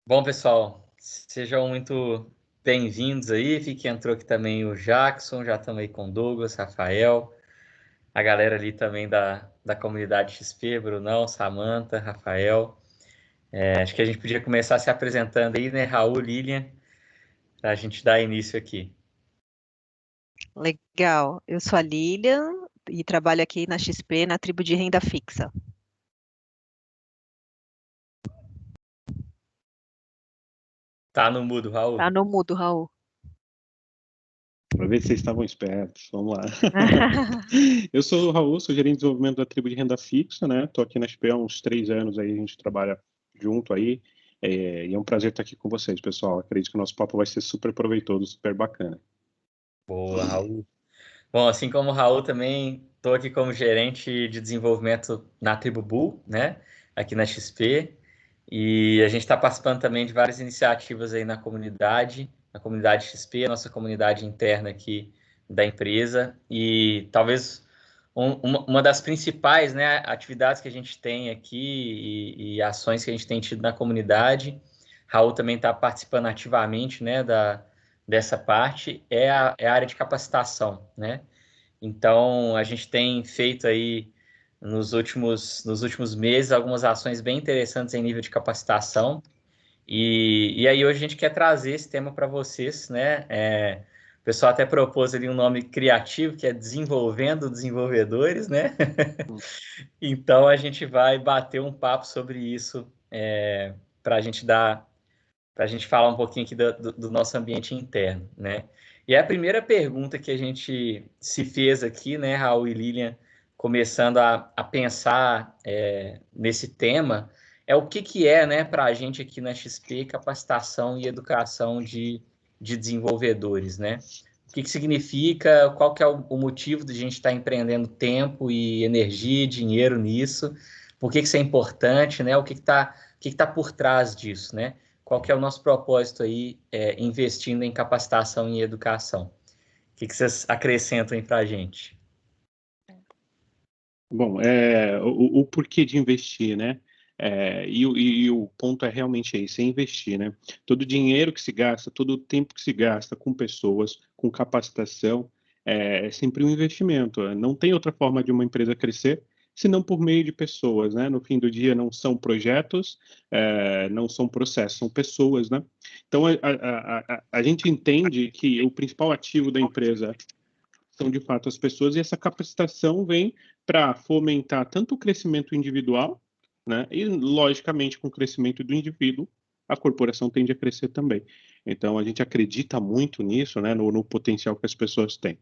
Bom, pessoal, sejam muito bem-vindos aí. Vi que entrou aqui também o Jackson, já estamos aí com o Douglas, Rafael, a galera ali também da comunidade XP, Brunão, Samantha, Rafael. Acho que a gente podia começar se apresentando aí, né, Raul, Lilian, para a gente dar início aqui. Legal. Eu sou a Lilian e trabalho aqui na XP, na tribo de renda fixa. Tá no mudo, Tá Raul. no mudo, Raul. Para ver se vocês estavam espertos. Vamos lá. Eu sou o Raul, sou gerente de desenvolvimento da tribo de renda fixa, né? Estou aqui na XP há uns 3 anos aí, a gente trabalha junto aí. E é um prazer estar aqui com vocês, pessoal. Acredito que o nosso papo vai ser super proveitoso, super bacana. Boa, Raul. Bom, assim como o Raul, também estou aqui como gerente de desenvolvimento na Tribo Bull, né? Aqui na XP. E a gente está participando também de várias iniciativas aí na comunidade XP, a nossa comunidade interna aqui da empresa. E talvez uma das principais, né, atividades que a gente tem aqui e ações que a gente tem tido na comunidade, Raul também está participando ativamente, né, dessa parte, é a área de capacitação, né? Então, a gente tem feito aí nos últimos meses algumas ações bem interessantes em nível de capacitação. E aí hoje a gente quer trazer esse tema para vocês, né? O pessoal até propôs ali um nome criativo, que é Desenvolvendo Desenvolvedores, né? Então a gente vai bater um papo sobre isso, para a gente falar um pouquinho aqui do nosso ambiente interno, né? E a primeira pergunta que a gente se fez aqui, né, Raul e Lilian, começando a pensar nesse tema, é o que é, né, para a gente aqui na XP, capacitação e educação de desenvolvedores, né? O que significa, qual que é o motivo de a gente estar empreendendo tempo e energia e dinheiro nisso, por que isso é importante, né? O que está por trás disso, né? Qual que é o nosso propósito aí, investindo em capacitação e educação? O que vocês acrescentam aí para a gente? Bom, o porquê de investir, né? E o ponto é realmente esse, é investir, né? Todo o dinheiro que se gasta, todo o tempo que se gasta com pessoas, com capacitação, é sempre um investimento. Não tem outra forma de uma empresa crescer senão por meio de pessoas, né? No fim do dia não são projetos, não são processos, são pessoas, né? Então a gente entende que o principal ativo da empresa são de fato as pessoas, e essa capacitação vem para fomentar tanto o crescimento individual, né, e logicamente com o crescimento do indivíduo, a corporação tende a crescer também. Então a gente acredita muito nisso, né, no potencial que as pessoas têm.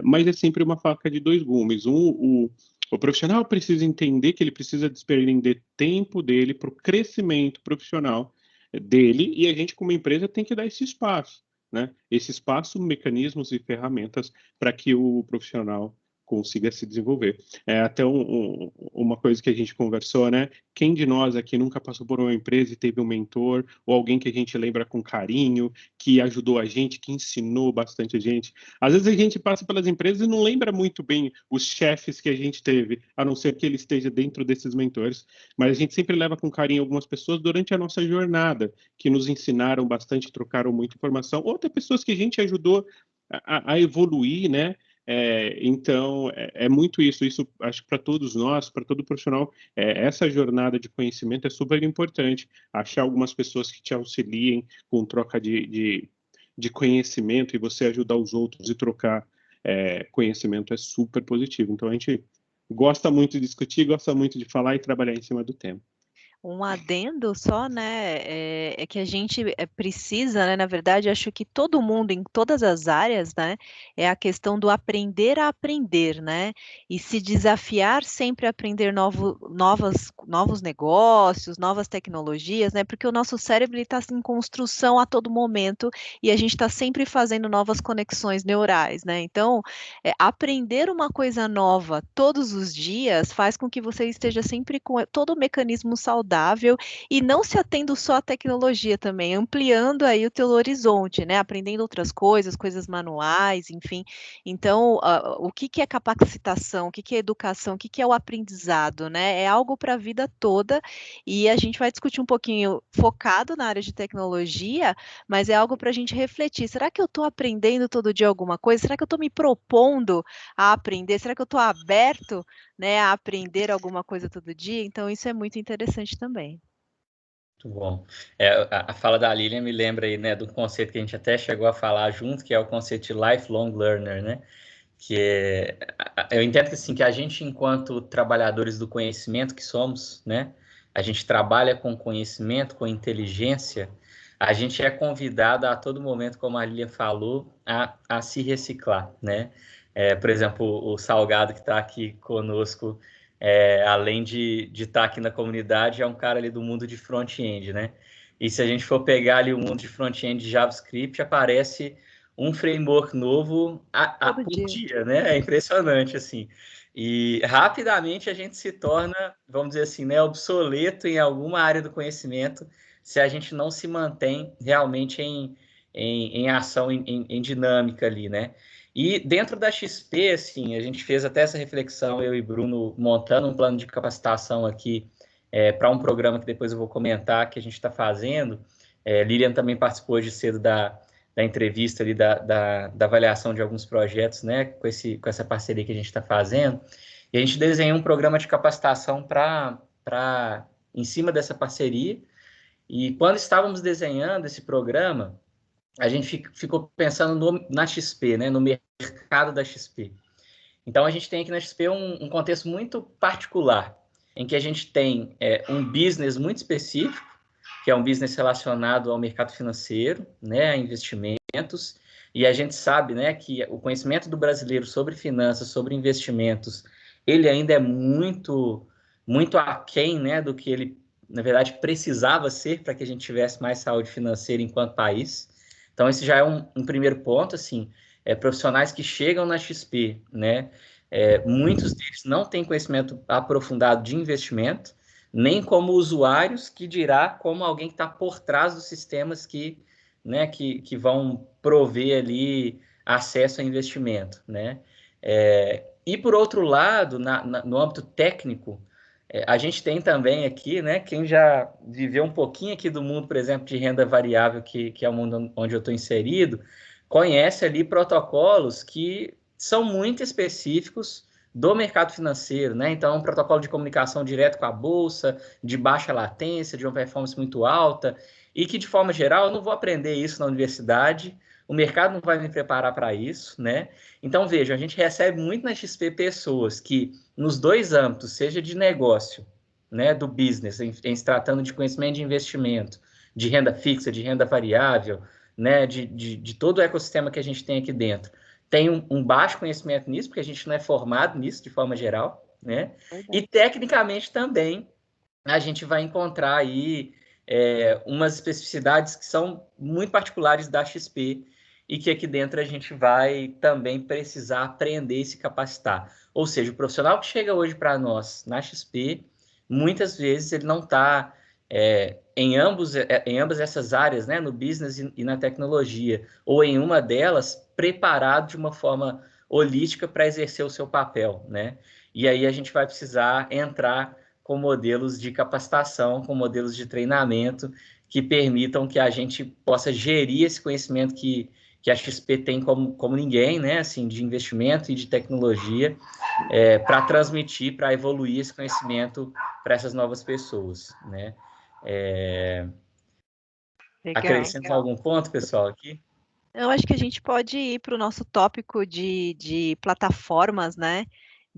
Mas é sempre uma faca de dois gumes. O profissional precisa entender que ele precisa desprender tempo dele para o crescimento profissional dele, e a gente, como empresa, tem que dar esse espaço, né? Esse espaço, mecanismos e ferramentas para que o profissional consiga se desenvolver. Até uma coisa que a gente conversou, né? Quem de nós aqui nunca passou por uma empresa e teve um mentor, ou alguém que a gente lembra com carinho, que ajudou a gente, que ensinou bastante a gente? Às vezes a gente passa pelas empresas e não lembra muito bem os chefes que a gente teve, a não ser que ele esteja dentro desses mentores, mas a gente sempre leva com carinho algumas pessoas durante a nossa jornada, que nos ensinaram bastante, trocaram muita informação, ou até pessoas que a gente ajudou a evoluir, né? Então, muito isso. Isso, acho que para todos nós, para todo profissional, essa jornada de conhecimento é super importante. Achar algumas pessoas que te auxiliem com troca de conhecimento, e você ajudar os outros e trocar conhecimento é super positivo. Então, a gente gosta muito de discutir, gosta muito de falar e trabalhar em cima do tema. Um adendo só, né, é que a gente precisa, né, na verdade, acho que todo mundo, em todas as áreas, né, é a questão do aprender a aprender, né, e se desafiar sempre a aprender novos negócios, novas tecnologias, né, porque o nosso cérebro está em construção a todo momento e a gente está sempre fazendo novas conexões neurais, né, então, aprender uma coisa nova todos os dias faz com que você esteja sempre com todo o mecanismo saudável saudável e não se atendo só à tecnologia também, ampliando aí o teu horizonte, né? Aprendendo outras coisas, coisas manuais, enfim. Então, o que que é capacitação, o que que é educação, o que que é o aprendizado, né? É algo para a vida toda e a gente vai discutir um pouquinho focado na área de tecnologia, mas é algo para a gente refletir. Será que eu estou aprendendo todo dia alguma coisa? Será que eu estou me propondo a aprender? Será que eu estou aberto, né, a aprender alguma coisa todo dia? Então, isso é muito interessante também. Muito bom. A fala da Lilian me lembra aí, né, do conceito que a gente até chegou a falar junto, que é o conceito de lifelong learner, né? Que eu entendo que, assim, que a gente, enquanto trabalhadores do conhecimento que somos, né? A gente trabalha com conhecimento, com inteligência, a gente é convidado a todo momento, como a Lilian falou, a se reciclar, né? Por exemplo, o Salgado que está aqui conosco, além de estar aqui na comunidade, é um cara ali do mundo de front-end, né? E se a gente for pegar ali o mundo de front-end de JavaScript, aparece um framework novo por dia, né? É impressionante, assim. E rapidamente a gente se torna, vamos dizer assim, né, obsoleto em alguma área do conhecimento se a gente não se mantém realmente em ação, em dinâmica ali, né? E dentro da XP, assim, a gente fez até essa reflexão, eu e Bruno, montando um plano de capacitação aqui para um programa que depois eu vou comentar que a gente está fazendo. Lilian também participou hoje cedo da entrevista ali, da avaliação de alguns projetos, né, com essa parceria que a gente está fazendo. E a gente desenhou um programa de capacitação em cima dessa parceria. E quando estávamos desenhando esse programa, a gente ficou pensando na XP, né, no mercado da XP. Então, a gente tem aqui na XP um contexto muito particular, em que a gente tem um business muito específico, que é um business relacionado ao mercado financeiro, né, a investimentos, e a gente sabe, né, que o conhecimento do brasileiro sobre finanças, sobre investimentos, ele ainda é muito, muito aquém, né, do que ele, na verdade, precisava ser para que a gente tivesse mais saúde financeira enquanto país. Então, esse já é um primeiro ponto, assim, profissionais que chegam na XP, né, muitos deles não têm conhecimento aprofundado de investimento, nem como usuários, que dirá como alguém que está por trás dos sistemas né, que vão prover ali acesso a investimento, né? E por outro lado, no âmbito técnico, a gente tem também aqui, né, quem já viveu um pouquinho aqui do mundo, por exemplo, de renda variável, que é o mundo onde eu estou inserido, conhece ali protocolos que são muito específicos do mercado financeiro, né? Então, um protocolo de comunicação direto com a bolsa, de baixa latência, de uma performance muito alta, e que, de forma geral, eu não vou aprender isso na universidade, o mercado não vai me preparar para isso, né? Então, veja, a gente recebe muito na XP pessoas que, nos dois âmbitos, seja de negócio, né, do business, em se tratando de conhecimento de investimento, de renda fixa, de renda variável, né, de todo o ecossistema que a gente tem aqui dentro, tem um baixo conhecimento nisso, porque a gente não é formado nisso de forma geral, né? E tecnicamente também a gente vai encontrar aí umas especificidades que são muito particulares da XP e que aqui dentro a gente vai também precisar aprender e se capacitar. Ou seja, o profissional que chega hoje para nós na XP, muitas vezes ele não está em ambas essas áreas, né, no business e na tecnologia, ou em uma delas, preparado de uma forma holística para exercer o seu papel, né? E aí a gente vai precisar entrar com modelos de capacitação, com modelos de treinamento que permitam que a gente possa gerir esse conhecimento que a XP tem como ninguém, né, assim, de investimento e de tecnologia, para transmitir, para evoluir esse conhecimento para essas novas pessoas, né? Acrescentam algum ponto, pessoal, aqui? Eu acho que a gente pode ir para o nosso tópico de plataformas, né?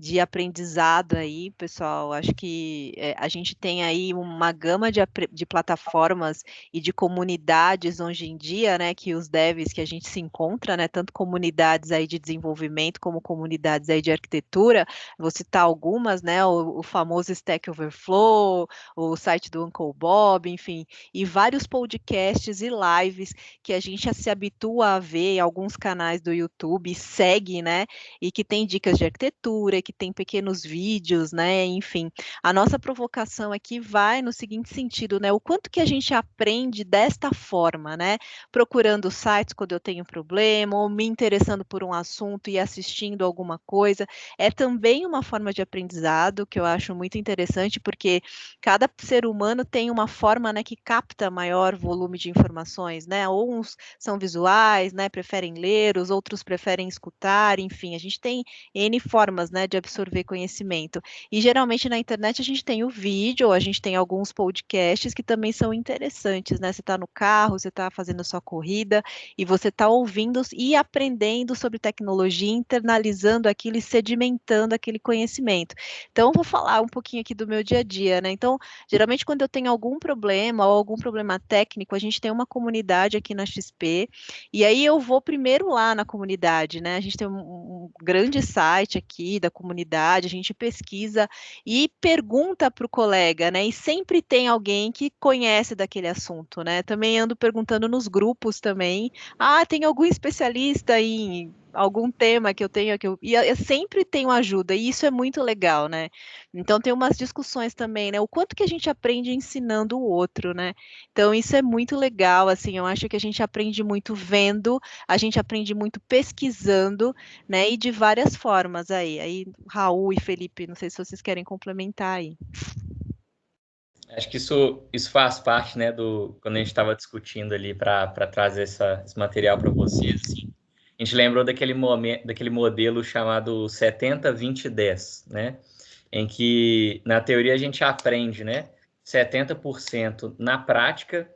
De aprendizado aí, pessoal. Acho que a gente tem aí uma gama de plataformas e de comunidades hoje em dia, né? Que os devs que a gente se encontra, né? Tanto comunidades aí de desenvolvimento como comunidades aí de arquitetura. Vou citar algumas, né? O famoso Stack Overflow, o site do Uncle Bob, enfim, e vários podcasts e lives que a gente se habitua a ver em alguns canais do YouTube, segue, né? E que tem dicas de arquitetura, que tem pequenos vídeos, né? Enfim, a nossa provocação aqui vai no seguinte sentido, né? O quanto que a gente aprende desta forma, né? Procurando sites quando eu tenho problema, ou me interessando por um assunto e assistindo alguma coisa, é também uma forma de aprendizado que eu acho muito interessante, porque cada ser humano tem uma forma, né, que capta maior volume de informações, né? Ou uns são visuais, né, preferem ler, os outros preferem escutar, enfim, a gente tem N formas, né, de absorver conhecimento. E geralmente na internet a gente tem o vídeo, ou a gente tem alguns podcasts que também são interessantes, né? Você está no carro, você está fazendo a sua corrida e você está ouvindo e aprendendo sobre tecnologia, internalizando aquilo e sedimentando aquele conhecimento. Então, eu vou falar um pouquinho aqui do meu dia a dia, né? Então, geralmente quando eu tenho algum problema ou algum problema técnico, a gente tem uma comunidade aqui na XP, e aí eu vou primeiro lá na comunidade, né? A gente tem um grande site aqui da comunidade, a gente pesquisa e pergunta para o colega, né? E sempre tem alguém que conhece daquele assunto, né? Também ando perguntando nos grupos também. Ah, tem algum especialista em algum tema que eu tenho e eu sempre tenho ajuda, e isso é muito legal, né? Então tem umas discussões também, né? O quanto que a gente aprende ensinando o outro, né? Então isso é muito legal, assim, eu acho que a gente aprende muito vendo, a gente aprende muito pesquisando, né? E de várias formas aí. Aí, Raul e Felipe, não sei se vocês querem complementar aí. Acho que isso faz parte, né, quando a gente estava discutindo ali para trazer esse material para vocês, assim. A gente lembrou daquele modelo chamado 70-20-10, né? Em que, na teoria, a gente aprende, né? 70% na prática,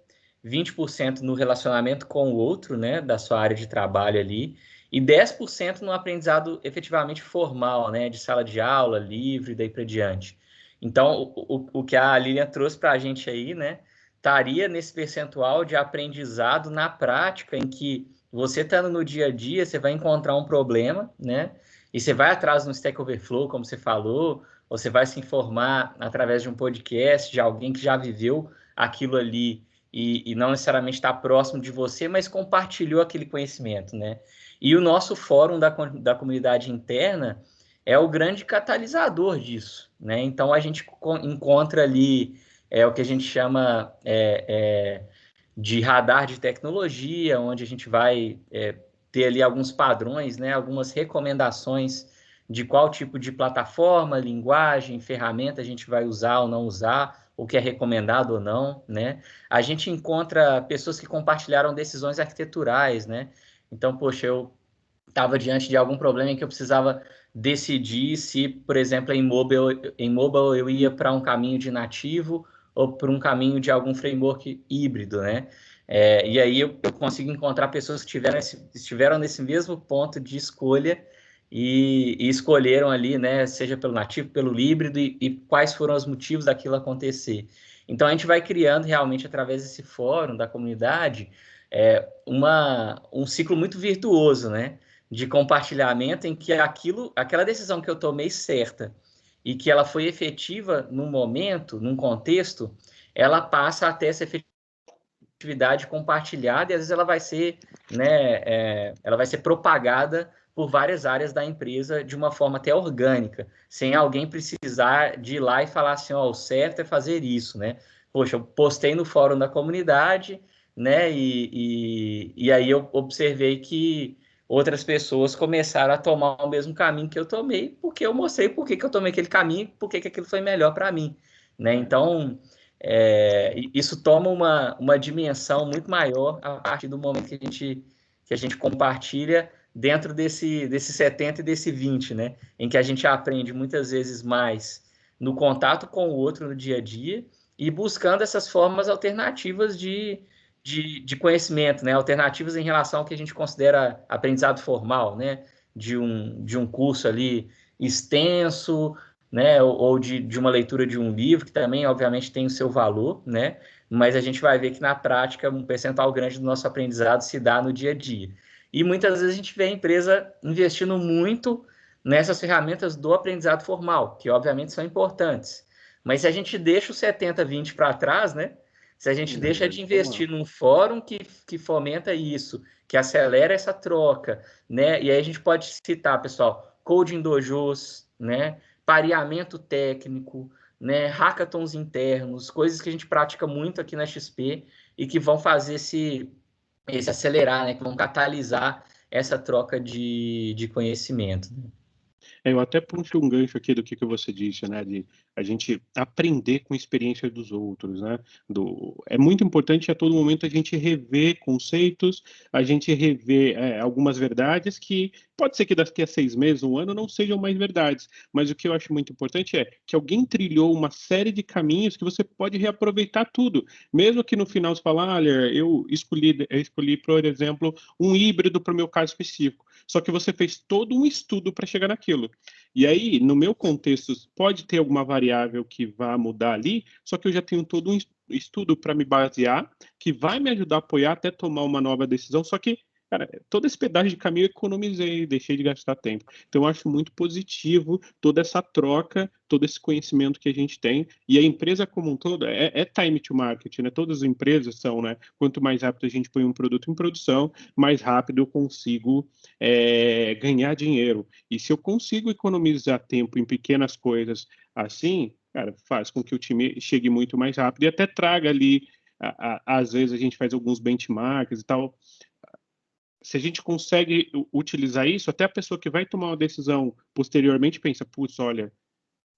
20% no relacionamento com o outro, né? Da sua área de trabalho ali, e 10% no aprendizado efetivamente formal, né? De sala de aula, livre, daí para diante. Então, o que a Lilian trouxe para a gente aí, né? Estaria nesse percentual de aprendizado na prática, em que você estando no dia a dia, você vai encontrar um problema, né? E você vai atrás no Stack Overflow, como você falou, ou você vai se informar através de um podcast, de alguém que já viveu aquilo ali e não necessariamente está próximo de você, mas compartilhou aquele conhecimento, né? E o nosso fórum da comunidade interna é o grande catalisador disso, né? Então a gente encontra ali o que a gente chama de radar de tecnologia, onde a gente vai ter ali alguns padrões, né? Algumas recomendações de qual tipo de plataforma, linguagem, ferramenta a gente vai usar ou não usar, o que é recomendado ou não, né? A gente encontra pessoas que compartilharam decisões arquiteturais, né? Então, poxa, eu estava diante de algum problema em que eu precisava decidir se, por exemplo, em mobile eu ia para um caminho de nativo ou para um caminho de algum framework híbrido, né? E aí eu consigo encontrar pessoas que estiveram nesse mesmo ponto de escolha e escolheram ali, né, seja pelo nativo, pelo híbrido e quais foram os motivos daquilo acontecer. Então a gente vai criando realmente através desse fórum da comunidade um ciclo muito virtuoso, né? De compartilhamento em que aquela decisão que eu tomei certa e que ela foi efetiva num momento, num contexto, ela passa a ter essa efetividade compartilhada e às vezes ela vai ser, né, ela vai ser propagada por várias áreas da empresa de uma forma até orgânica, sem alguém precisar de ir lá e falar assim, ó, o certo é fazer isso, né? Poxa, eu postei no fórum da comunidade, né, e aí eu observei que outras pessoas começaram a tomar o mesmo caminho que eu tomei, porque eu mostrei por que eu tomei aquele caminho, por que aquilo foi melhor para mim, né? Então, isso toma uma dimensão muito maior a partir do momento que a gente compartilha dentro desse 70 e desse 20, né? Em que a gente aprende muitas vezes mais no contato com o outro no dia a dia e buscando essas formas alternativas de conhecimento, né? Alternativas em relação ao que a gente considera aprendizado formal, né? De um curso ali extenso, né? Ou de uma leitura de um livro, que também, obviamente, tem o seu valor, né? Mas a gente vai ver que, na prática, um percentual grande do nosso aprendizado se dá no dia a dia. E muitas vezes a gente vê a empresa investindo muito nessas ferramentas do aprendizado formal, que, obviamente, são importantes. Mas se a gente deixa o 70-20 para trás, né? Se a gente deixa de investir num fórum que fomenta isso, que acelera essa troca, né? E aí a gente pode citar, pessoal, coding dojos, né? Pareamento técnico, né? Hackathons internos, coisas que a gente pratica muito aqui na XP e que vão fazer esse acelerar, né? Que vão catalisar essa troca de conhecimento. Né? Eu até puxo um gancho aqui do que você disse, né, de a gente aprender com a experiência dos outros, né, é muito importante a todo momento a gente rever conceitos, a gente rever algumas verdades que pode ser que daqui a 6 meses, um ano, não sejam mais verdades, mas o que eu acho muito importante é que alguém trilhou uma série de caminhos que você pode reaproveitar tudo, mesmo que no final você fale, olha, eu escolhi, por exemplo, um híbrido para o meu caso específico, só que você fez todo um estudo para chegar naquilo. E aí, no meu contexto, pode ter alguma variável que vá mudar ali, só que eu já tenho todo um estudo para me basear, que vai me ajudar a apoiar até tomar uma nova decisão, só que, cara, todo esse pedaço de caminho eu economizei, deixei de gastar tempo. Então, eu acho muito positivo toda essa troca, todo esse conhecimento que a gente tem, e a empresa como um todo é time to market, né? Todas as empresas são, né? Quanto mais rápido a gente põe um produto em produção, mais rápido eu consigo ganhar dinheiro. E se eu consigo economizar tempo em pequenas coisas assim, cara, faz com que o time chegue muito mais rápido e até traga ali, às vezes a gente faz alguns benchmarks e tal. Se a gente consegue utilizar isso, até a pessoa que vai tomar uma decisão posteriormente pensa, putz, olha,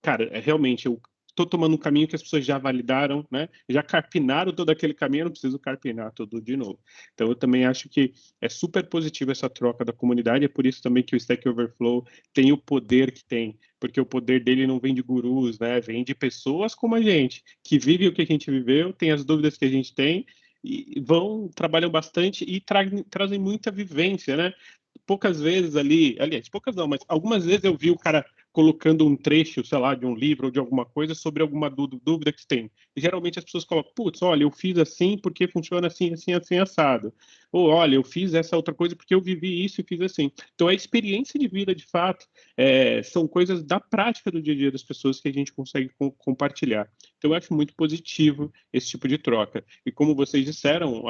cara, realmente eu estou tomando um caminho que as pessoas já validaram, né? Já carpinaram todo aquele caminho, eu não preciso carpinar tudo de novo. Então, eu também acho que é super positivo essa troca da comunidade, é por isso também que o Stack Overflow tem o poder que tem, porque o poder dele não vem de gurus, né? Vem de pessoas como a gente, que vivem o que a gente viveu, tem as dúvidas que a gente tem, e trabalham bastante e trazem muita vivência, né? Poucas vezes ali, aliás, poucas não, mas algumas vezes eu vi o cara colocando um trecho, sei lá, de um livro ou de alguma coisa sobre alguma dúvida que tem. E geralmente as pessoas colocam, putz, olha, eu fiz assim porque funciona assim, assim, assim, assado. Ou, olha, eu fiz essa outra coisa porque eu vivi isso e fiz assim. Então, a experiência de vida, de fato, são coisas da prática do dia a dia das pessoas que a gente consegue compartilhar. Então, eu acho muito positivo esse tipo de troca. E como vocês disseram,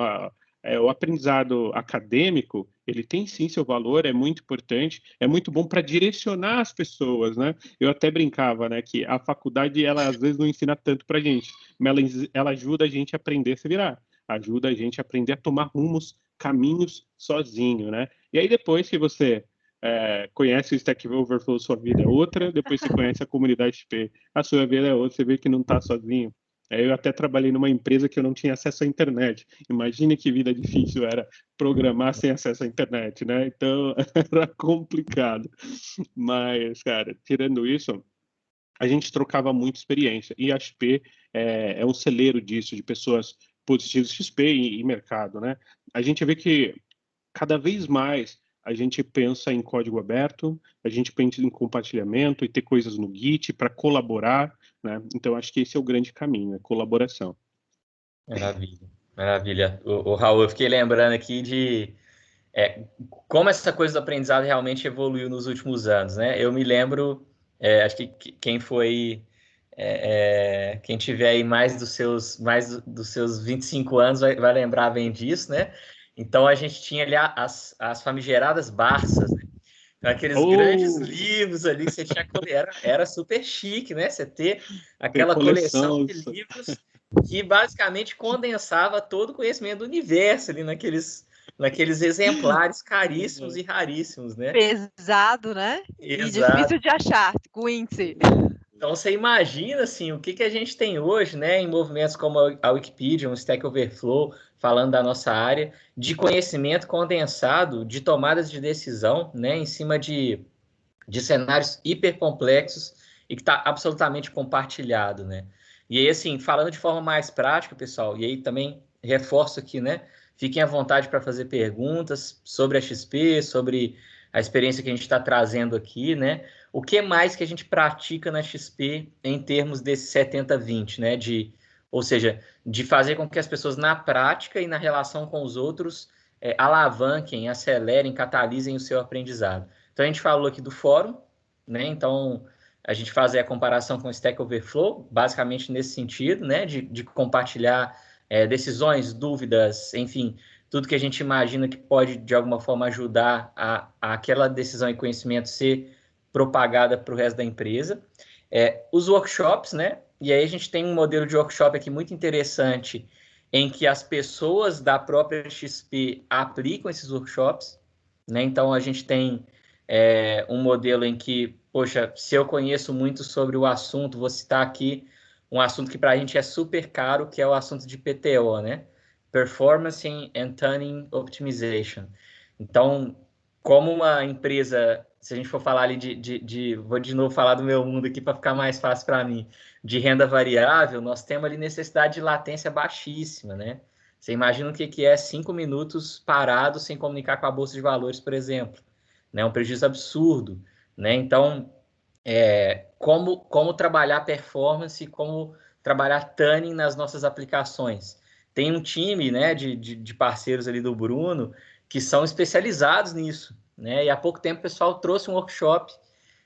o aprendizado acadêmico, ele tem sim seu valor, é muito importante, é muito bom para direcionar as pessoas, né? Eu até brincava, né, que a faculdade, ela às vezes não ensina tanto para a gente, mas ela ajuda a gente a aprender a se virar, ajuda a gente a aprender a tomar rumos, caminhos sozinho, né? E aí depois que você conhece o Stack Overflow, sua vida é outra, depois você conhece a comunidade XP, a sua vida é outra, você vê que não está sozinho. Eu até trabalhei numa empresa que eu não tinha acesso à internet. Imagine que vida difícil era programar sem acesso à internet, né? Então, era complicado. Mas, cara, tirando isso, a gente trocava muita experiência. E a XP é um celeiro disso, de pessoas positivas, XP e mercado, né? A gente vê que cada vez mais a gente pensa em código aberto, a gente pensa em compartilhamento e ter coisas no Git para colaborar, né? Então, acho que esse é o grande caminho, é colaboração. Maravilha, maravilha. O Raul, eu fiquei lembrando aqui de como essa coisa do aprendizado realmente evoluiu nos últimos anos, né? Eu me lembro, acho que quem foi, quem tiver aí mais dos seus 25 anos vai lembrar bem disso, né? Então a gente tinha ali as famigeradas Barças, né? Aqueles grandes livros ali que você tinha, era super chique, né? Você ter aquela coleção de livros que basicamente condensava todo o conhecimento do universo ali naqueles exemplares caríssimos e raríssimos, né? Pesado, né? Exato. E difícil de achar, Quincy. Então você imagina assim, o que a gente tem hoje, né, em movimentos como a Wikipedia, um Stack Overflow, falando da nossa área, de conhecimento condensado, de tomadas de decisão, né, em cima de cenários hipercomplexos e que está absolutamente compartilhado, né? E aí, assim, falando de forma mais prática, pessoal, e aí também reforço aqui, né? Fiquem à vontade para fazer perguntas sobre a XP, sobre a experiência que a gente está trazendo aqui, né? O que mais que a gente pratica na XP em termos desse 70-20, né? Ou seja, de fazer com que as pessoas na prática e na relação com os outros alavanquem, acelerem, catalisem o seu aprendizado. Então, a gente falou aqui do fórum, né? Então, a gente faz a comparação com o Stack Overflow, basicamente nesse sentido, né? De compartilhar decisões, dúvidas, enfim, tudo que a gente imagina que pode, de alguma forma, ajudar a aquela decisão e conhecimento ser propagada para o resto da empresa. Os workshops, né? E aí a gente tem um modelo de workshop aqui muito interessante, em que as pessoas da própria XP aplicam esses workshops, né? Então a gente tem um modelo em que, poxa, se eu conheço muito sobre o assunto, vou citar aqui um assunto que para a gente é super caro, que é o assunto de PTO, né? Performance and Tuning Optimization. Então, como uma empresa, se a gente for falar ali vou de novo falar do meu mundo aqui para ficar mais fácil para mim, de renda variável, nós temos ali necessidade de latência baixíssima, né? Você imagina o que é 5 minutos parado sem comunicar com a Bolsa de Valores, por exemplo, né? Um prejuízo absurdo, né? Então, como trabalhar performance, como trabalhar tuning nas nossas aplicações. Tem um time, né, de parceiros ali do Bruno que são especializados nisso, né? E há pouco tempo o pessoal trouxe um workshop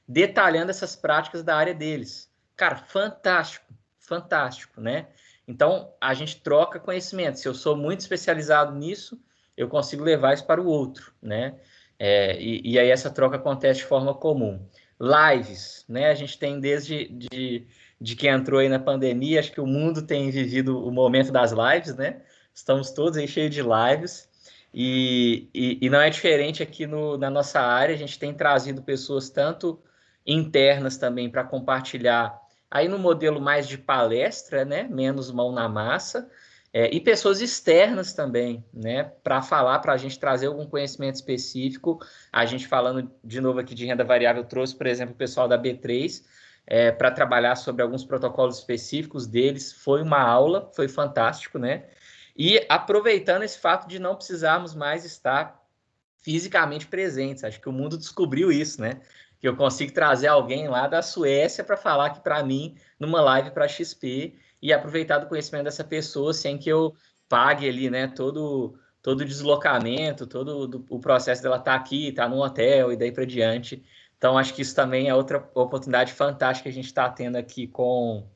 detalhando essas práticas da área deles. Cara, fantástico, fantástico, né? Então, a gente troca conhecimento. Se eu sou muito especializado nisso, eu consigo levar isso para o outro, né? E aí essa troca acontece de forma comum. Lives, né? A gente tem de que entrou aí na pandemia, acho que o mundo tem vivido o momento das lives, né? Estamos todos aí cheios de lives. E não é diferente aqui na nossa área, a gente tem trazido pessoas tanto internas também para compartilhar aí no modelo mais de palestra, né? Menos mão na massa, e pessoas externas também, né? Para falar, para a gente trazer algum conhecimento específico. A gente falando de novo aqui de renda variável, trouxe, por exemplo, o pessoal da B3 para trabalhar sobre alguns protocolos específicos deles. Foi uma aula, foi fantástico, né? E aproveitando esse fato de não precisarmos mais estar fisicamente presentes. Acho que o mundo descobriu isso, né? Que eu consigo trazer alguém lá da Suécia para falar aqui para mim numa live para XP e aproveitar do conhecimento dessa pessoa sem que eu pague ali, né? Todo o deslocamento, todo o processo dela estar aqui, estar no hotel e daí para diante. Então, acho que isso também é outra oportunidade fantástica que a gente está tendo aqui com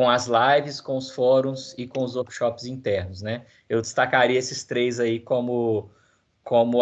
as lives, com os fóruns e com os workshops internos, né? Eu destacaria esses três aí como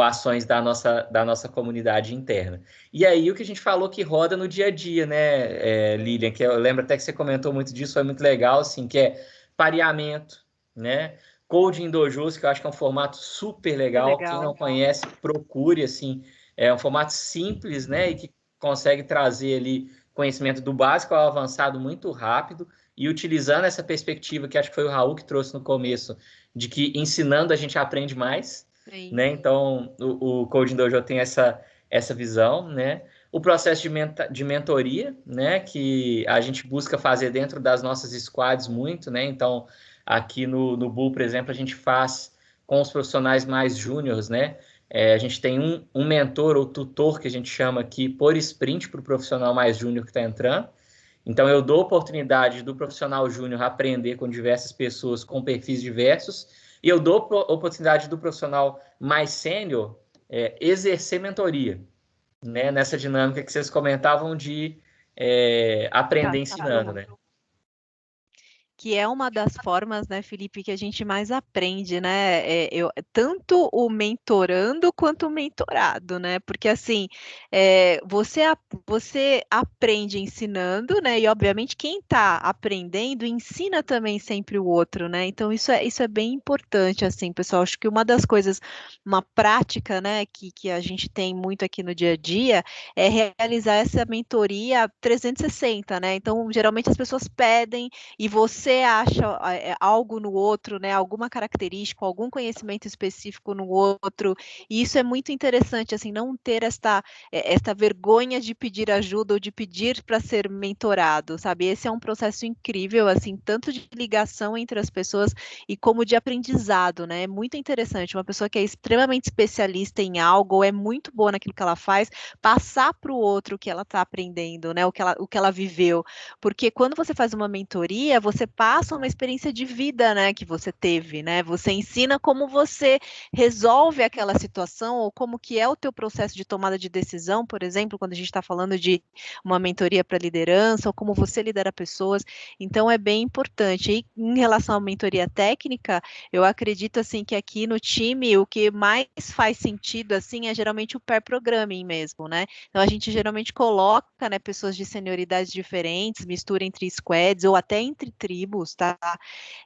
ações da nossa comunidade interna. E aí o que a gente falou que roda no dia a dia, né, Lilian, que eu lembro até que você comentou muito disso, foi muito legal, assim, que é pareamento, né? Coding Dojos, que eu acho que é um formato super legal. Quem não conhece, procure, assim, é um formato simples, né, e que consegue trazer ali conhecimento do básico ao avançado muito rápido e utilizando essa perspectiva que acho que foi o Raul que trouxe no começo, de que ensinando a gente aprende mais, né? Então, o Coding Dojo tem essa visão, né? O processo de mentoria, né? Que a gente busca fazer dentro das nossas squads muito, né? Então, aqui no Bull, por exemplo, a gente faz com os profissionais mais júniores, né? A gente tem um mentor ou tutor, que a gente chama aqui, por sprint para o profissional mais júnior que está entrando. Então, eu dou oportunidade do profissional júnior aprender com diversas pessoas com perfis diversos, e eu dou oportunidade do profissional mais sênior exercer mentoria, né? Nessa dinâmica que vocês comentavam de aprender ensinando, né? Que é uma das formas, né, Felipe, que a gente mais aprende, né? Tanto o mentorando quanto o mentorado, né? Porque assim, você aprende ensinando, né? E obviamente quem está aprendendo ensina também sempre o outro, né? Então isso é bem importante, assim, pessoal. Acho que uma das coisas, uma prática, né, que a gente tem muito aqui no dia a dia é realizar essa mentoria 360, né? Então, geralmente as pessoas pedem e você acha algo no outro, né, alguma característica, algum conhecimento específico no outro, e isso é muito interessante, assim, não ter esta vergonha de pedir ajuda ou de pedir para ser mentorado, sabe? Esse é um processo incrível, assim, tanto de ligação entre as pessoas e como de aprendizado, né? É muito interessante, uma pessoa que é extremamente especialista em algo ou é muito boa naquilo que ela faz, passar para o outro o que ela está aprendendo, né? O que ela viveu, porque quando você faz uma mentoria, você passa uma experiência de vida, né, que você teve, né? Você ensina como você resolve aquela situação ou como que é o teu processo de tomada de decisão, por exemplo, quando a gente está falando de uma mentoria para liderança ou como você lidera pessoas. Então é bem importante. E em relação à mentoria técnica, eu acredito assim que aqui no time o que mais faz sentido assim é geralmente o pair programming mesmo, né? Então a gente geralmente coloca, né, pessoas de senioridades diferentes, mistura entre squads ou até entre tribos, tá?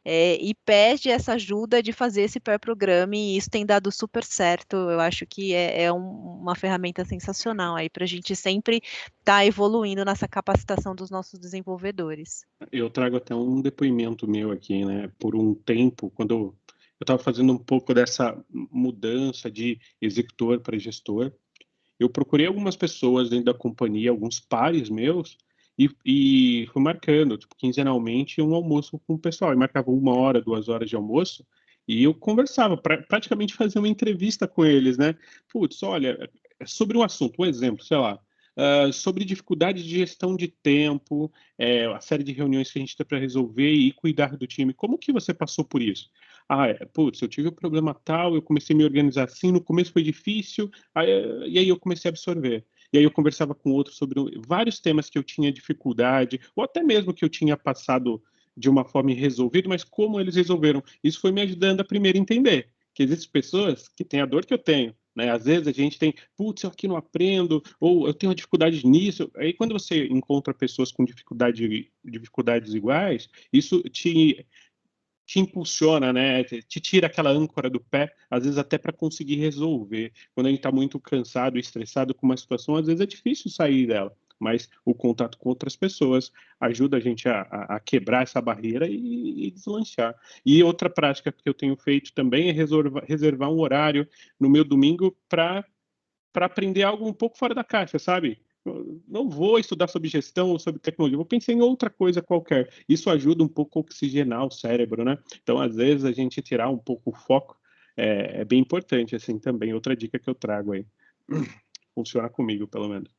E pede essa ajuda de fazer esse pair programming e isso tem dado super certo. Eu acho que é uma ferramenta sensacional aí para a gente sempre estar evoluindo nessa capacitação dos nossos desenvolvedores. Eu trago até um depoimento meu aqui, né? Por um tempo, quando eu estava fazendo um pouco dessa mudança de executor para gestor, eu procurei algumas pessoas dentro da companhia, alguns pares meus, e fui marcando, tipo, quinzenalmente, um almoço com o pessoal. E marcava 1 hora, 2 horas de almoço, e eu conversava, praticamente fazia uma entrevista com eles, né? Putz, olha, sobre um assunto, um exemplo, sei lá, sobre dificuldade de gestão de tempo, a série de reuniões que a gente tem para resolver e cuidar do time. Como que você passou por isso? Putz, eu tive um problema tal, eu comecei a me organizar assim, no começo foi difícil, e aí eu comecei a absorver. E aí eu conversava com outros sobre vários temas que eu tinha dificuldade, ou até mesmo que eu tinha passado de uma forma e resolvido, mas como eles resolveram. Isso foi me ajudando a primeiro entender que existem pessoas que têm a dor que eu tenho, né? Às vezes a gente tem, putz, eu aqui não aprendo, ou eu tenho uma dificuldade nisso. Aí quando você encontra pessoas com dificuldades iguais, isso te impulsiona, né? Te tira aquela âncora do pé, às vezes até para conseguir resolver. Quando a gente está muito cansado, estressado com uma situação, às vezes é difícil sair dela. Mas o contato com outras pessoas ajuda a gente a quebrar essa barreira e deslanchar. E outra prática que eu tenho feito também é reservar um horário no meu domingo para aprender algo um pouco fora da caixa, sabe? Não vou estudar sobre gestão ou sobre tecnologia, vou pensar em outra coisa qualquer. Isso ajuda um pouco a oxigenar o cérebro, né? Então, às vezes, a gente tirar um pouco o foco é bem importante, assim, também. Outra dica que eu trago aí. Funciona comigo, pelo menos.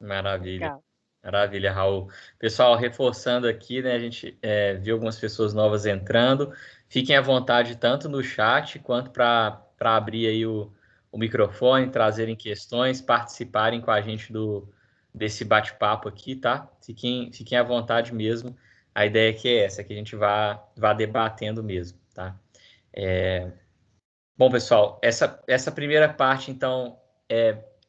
Maravilha. Legal. Maravilha, Raul. Pessoal, reforçando aqui, né? A gente viu algumas pessoas novas entrando. Fiquem à vontade, tanto no chat quanto para abrir aí o microfone, trazerem questões, participarem com a gente desse bate-papo aqui, tá? Fiquem à vontade mesmo. A ideia aqui é essa, que a gente vá debatendo mesmo, tá? Bom, pessoal, essa primeira parte, então,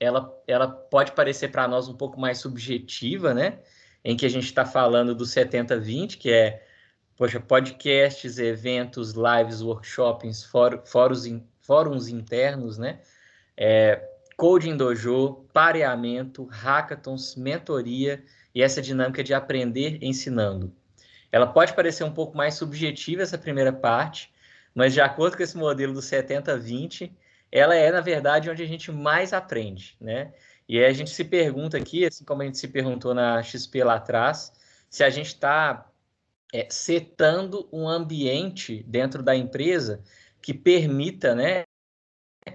ela pode parecer para nós um pouco mais subjetiva, né? Em que a gente está falando do 70-20, que é, poxa, podcasts, eventos, lives, workshops, fóruns internos, né? Coding Dojo, pareamento, hackathons, mentoria e essa dinâmica de aprender ensinando. Ela pode parecer um pouco mais subjetiva, essa primeira parte, mas de acordo com esse modelo do 70-20, ela é, na verdade, onde a gente mais aprende, né? E aí a gente se pergunta aqui, assim como a gente se perguntou na XP lá atrás, se a gente está setando um ambiente dentro da empresa que permita, né,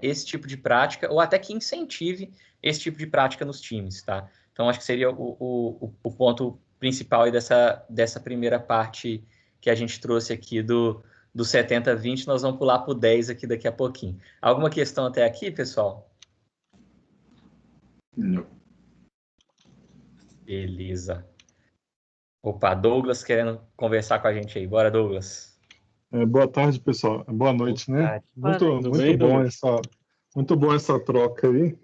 esse tipo de prática, ou até que incentive esse tipo de prática nos times, tá? Então, acho que seria o ponto principal aí dessa primeira parte que a gente trouxe aqui do 70-20. Nós vamos pular para o 10 aqui daqui a pouquinho. Alguma questão até aqui, pessoal? Não. Beleza. Opa, Douglas querendo conversar com a gente aí. Bora, Douglas. Boa tarde, pessoal. Boa noite, né? Muito bom essa troca aí.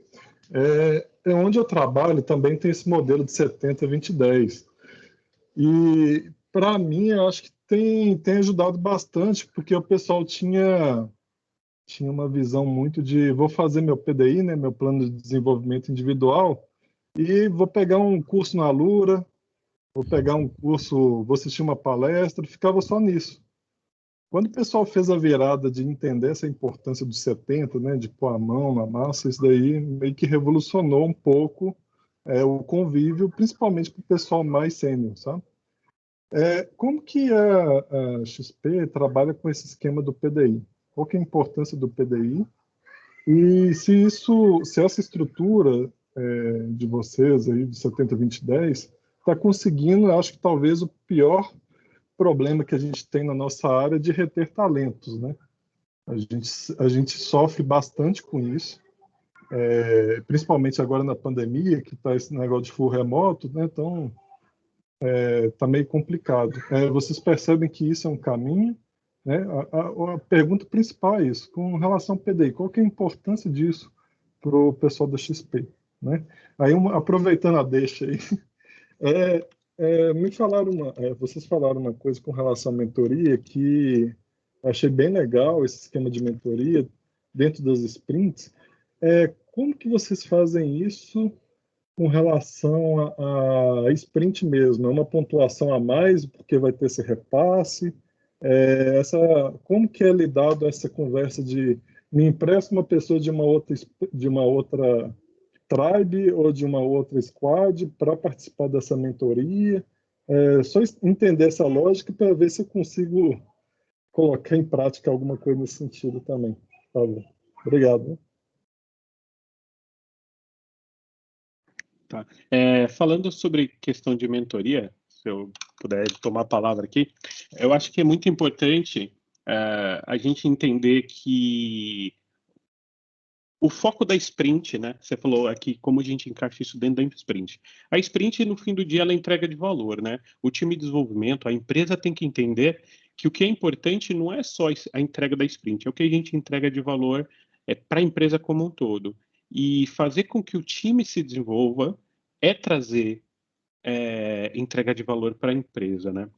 Onde eu trabalho também tem esse modelo de 70-20-10. E, para mim, eu acho que tem ajudado bastante, porque o pessoal tinha uma visão muito de vou fazer meu PDI, né, meu plano de desenvolvimento individual, e vou pegar um curso na Alura, vou pegar um curso, vou assistir uma palestra, ficava só nisso. Quando o pessoal fez a virada de entender essa importância dos 70, né, de pôr a mão na massa, isso daí meio que revolucionou um pouco o convívio, principalmente para o pessoal mais sênior, sabe? Como que a XP trabalha com esse esquema do PDI? Qual que é a importância do PDI? E se essa estrutura de vocês aí, de 70-20-10, está conseguindo, eu acho que talvez o pior problema que a gente tem na nossa área de reter talentos, né? A gente sofre bastante com isso, principalmente agora na pandemia, que está esse negócio de full remoto, né? Então, está meio complicado. Vocês percebem que isso é um caminho, né? A pergunta principal é isso, com relação ao PDI, qual que é a importância disso para o pessoal da XP, né? Aí, aproveitando a deixa aí, vocês falaram uma coisa com relação à mentoria que eu achei bem legal, esse esquema de mentoria dentro das sprints. Como que vocês fazem isso com relação a sprint mesmo? É uma pontuação a mais porque vai ter esse repasse? Como que é lidado essa conversa de me empresta uma pessoa de uma outra tribe ou de uma outra squad para participar dessa mentoria? Só entender essa lógica para ver se eu consigo colocar em prática alguma coisa nesse sentido também. Tá bom. Obrigado. Tá. Falando sobre questão de mentoria, se eu puder tomar a palavra aqui, eu acho que é muito importante a gente entender que o foco da sprint, né? Você falou aqui como a gente encaixa isso dentro da sprint. A sprint, no fim do dia, ela entrega de valor, né? O time de desenvolvimento, a empresa tem que entender que o que é importante não é só a entrega da sprint, é o que a gente entrega de valor para a empresa como um todo. E fazer com que o time se desenvolva é trazer entrega de valor para a empresa, né?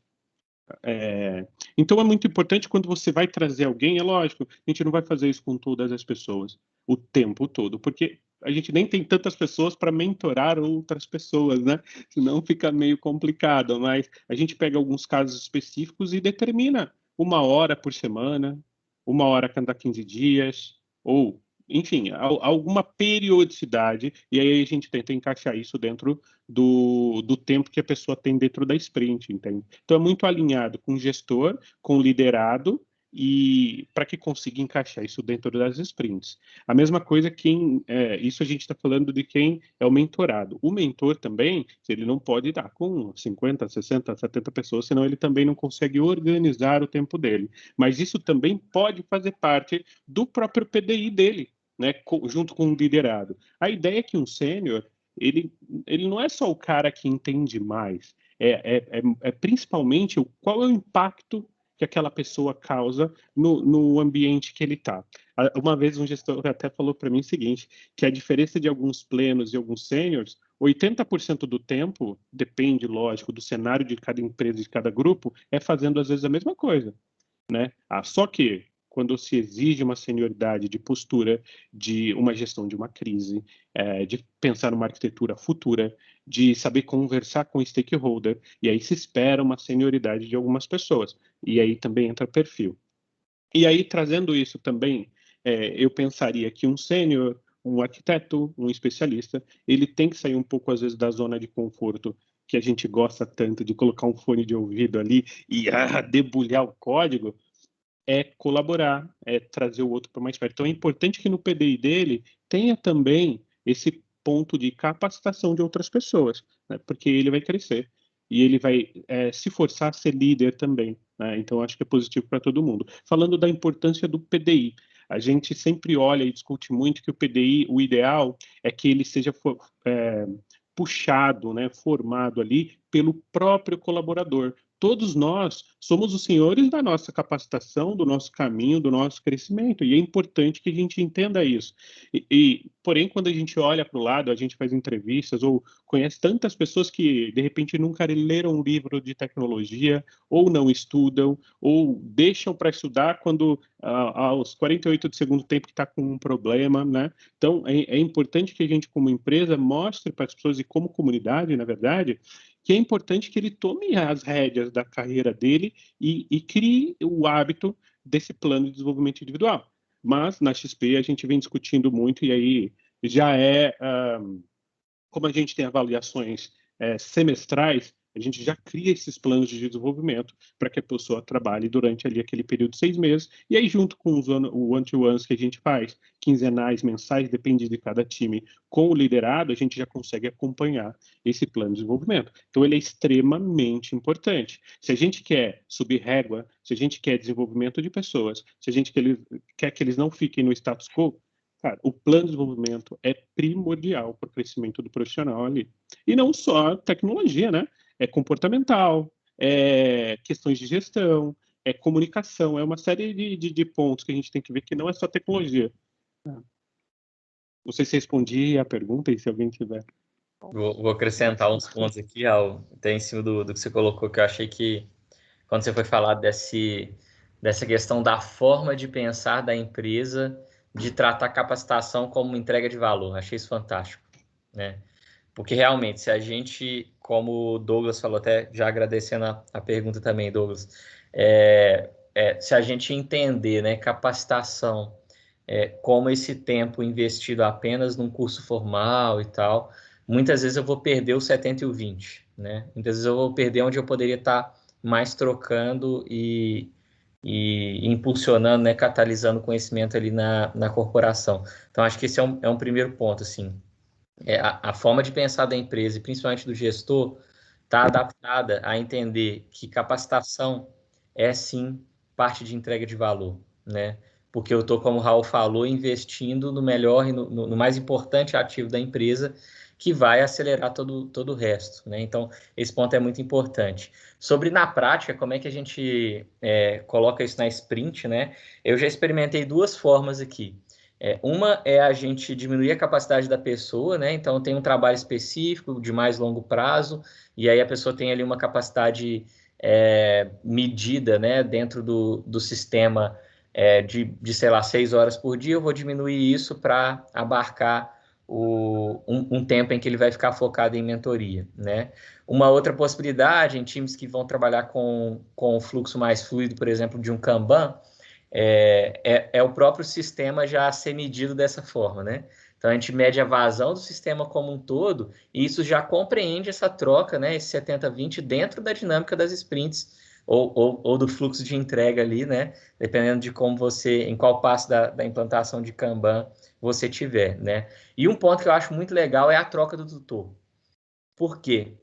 Então é muito importante quando você vai trazer alguém, é lógico, a gente não vai fazer isso com todas as pessoas o tempo todo, porque a gente nem tem tantas pessoas para mentorar outras pessoas, né? Senão fica meio complicado, mas a gente pega alguns casos específicos e determina 1 hora por semana, 1 hora a cada 15 dias, ou, enfim, alguma periodicidade, e aí a gente tenta encaixar isso dentro do tempo que a pessoa tem dentro da sprint, entende? Então é muito alinhado com o gestor, com o liderado, e para que consiga encaixar isso dentro das sprints. A mesma coisa isso a gente está falando de quem é o mentorado. O mentor também, ele não pode dar com 50, 60, 70 pessoas, senão ele também não consegue organizar o tempo dele. Mas isso também pode fazer parte do próprio PDI dele, né, junto com o liderado. A ideia é que um sênior, ele não é só o cara que entende mais, principalmente qual é o impacto que aquela pessoa causa no ambiente que ele está. Uma vez um gestor até falou para mim o seguinte, que a diferença de alguns plenos e alguns sêniors, 80% do tempo, depende, lógico, do cenário de cada empresa, de cada grupo, é fazendo às vezes a mesma coisa, né? Só que quando se exige uma senioridade de postura, de uma gestão de uma crise, de pensar numa arquitetura futura, de saber conversar com o stakeholder, e aí se espera uma senioridade de algumas pessoas, e aí também entra perfil. E aí, trazendo isso também, eu pensaria que um sênior, um arquiteto, um especialista, ele tem que sair um pouco, às vezes, da zona de conforto que a gente gosta tanto de colocar um fone de ouvido ali e debulhar o código, colaborar, trazer o outro para mais perto. Então é importante que no PDI dele tenha também esse ponto de capacitação de outras pessoas, né? Porque ele vai crescer e ele vai se forçar a ser líder também, né? Então acho que é positivo para todo mundo. Falando da importância do PDI, a gente sempre olha e discute muito que o PDI, o ideal é que ele seja puxado, né, formado ali pelo próprio colaborador. Todos nós somos os senhores da nossa capacitação, do nosso caminho, do nosso crescimento, e é importante que a gente entenda isso. Porém, quando a gente olha para o lado, a gente faz entrevistas ou conhece tantas pessoas que, de repente, nunca leram um livro de tecnologia, ou não estudam, ou deixam para estudar quando, aos 48 do segundo tempo, que está com um problema, né? Então, é importante que a gente, como empresa, mostre para as pessoas e como comunidade, na verdade, que é importante que ele tome as rédeas da carreira dele e crie o hábito desse plano de desenvolvimento individual. Mas, na XP, a gente vem discutindo muito, e aí já como a gente tem avaliações semestrais, A gente já cria esses planos de desenvolvimento para que a pessoa trabalhe durante ali aquele período de 6 meses, e aí junto com o one-to-ones que a gente faz, quinzenais, mensais, depende de cada time, com o liderado, a gente já consegue acompanhar esse plano de desenvolvimento. Então, ele é extremamente importante. Se a gente quer subir régua, se a gente quer desenvolvimento de pessoas, se a gente quer que eles não fiquem no status quo, cara, o plano de desenvolvimento é primordial para o crescimento do profissional ali. E não só tecnologia, né? É comportamental, é questões de gestão, é comunicação, é uma série de pontos que a gente tem que ver que não é só tecnologia. Não sei se respondi a pergunta e se alguém tiver. Vou acrescentar uns pontos aqui, até em cima do que você colocou, que eu achei que, quando você foi falar dessa questão da forma de pensar da empresa, de tratar a capacitação como entrega de valor. Achei isso fantástico, né? Porque realmente, se a gente, como o Douglas falou, até já agradecendo a pergunta também, Douglas, se a gente entender, né, capacitação como esse tempo investido apenas num curso formal e tal, muitas vezes eu vou perder o 70 e o 20, né? Muitas vezes eu vou perder onde eu poderia estar mais trocando e impulsionando, né, catalisando conhecimento ali na corporação. Então, acho que esse é um primeiro ponto, assim. A forma de pensar da empresa, e principalmente do gestor, está adaptada a entender que capacitação é, sim, parte de entrega de valor, né? Porque eu estou, como o Raul falou, investindo no melhor e no mais importante ativo da empresa, que vai acelerar todo o resto, né? Então, esse ponto é muito importante. Sobre, na prática, como é que a gente coloca isso na sprint, né? Eu já experimentei duas formas aqui. Uma é a gente diminuir a capacidade da pessoa, né? Então, tem um trabalho específico de mais longo prazo, e aí a pessoa tem ali uma capacidade medida, né? Dentro do sistema sei lá, 6 horas por dia, eu vou diminuir isso para abarcar um tempo em que ele vai ficar focado em mentoria, né? Uma outra possibilidade, em times que vão trabalhar com um fluxo mais fluido, por exemplo, de um Kanban, é o próprio sistema já ser medido dessa forma, né? Então, a gente mede a vazão do sistema como um todo, e isso já compreende essa troca, né? Esse 70-20 dentro da dinâmica das sprints, ou do fluxo de entrega ali, né? Dependendo de como em qual passo da implantação de Kanban você tiver, né? E um ponto que eu acho muito legal é a troca do tutor. Por quê?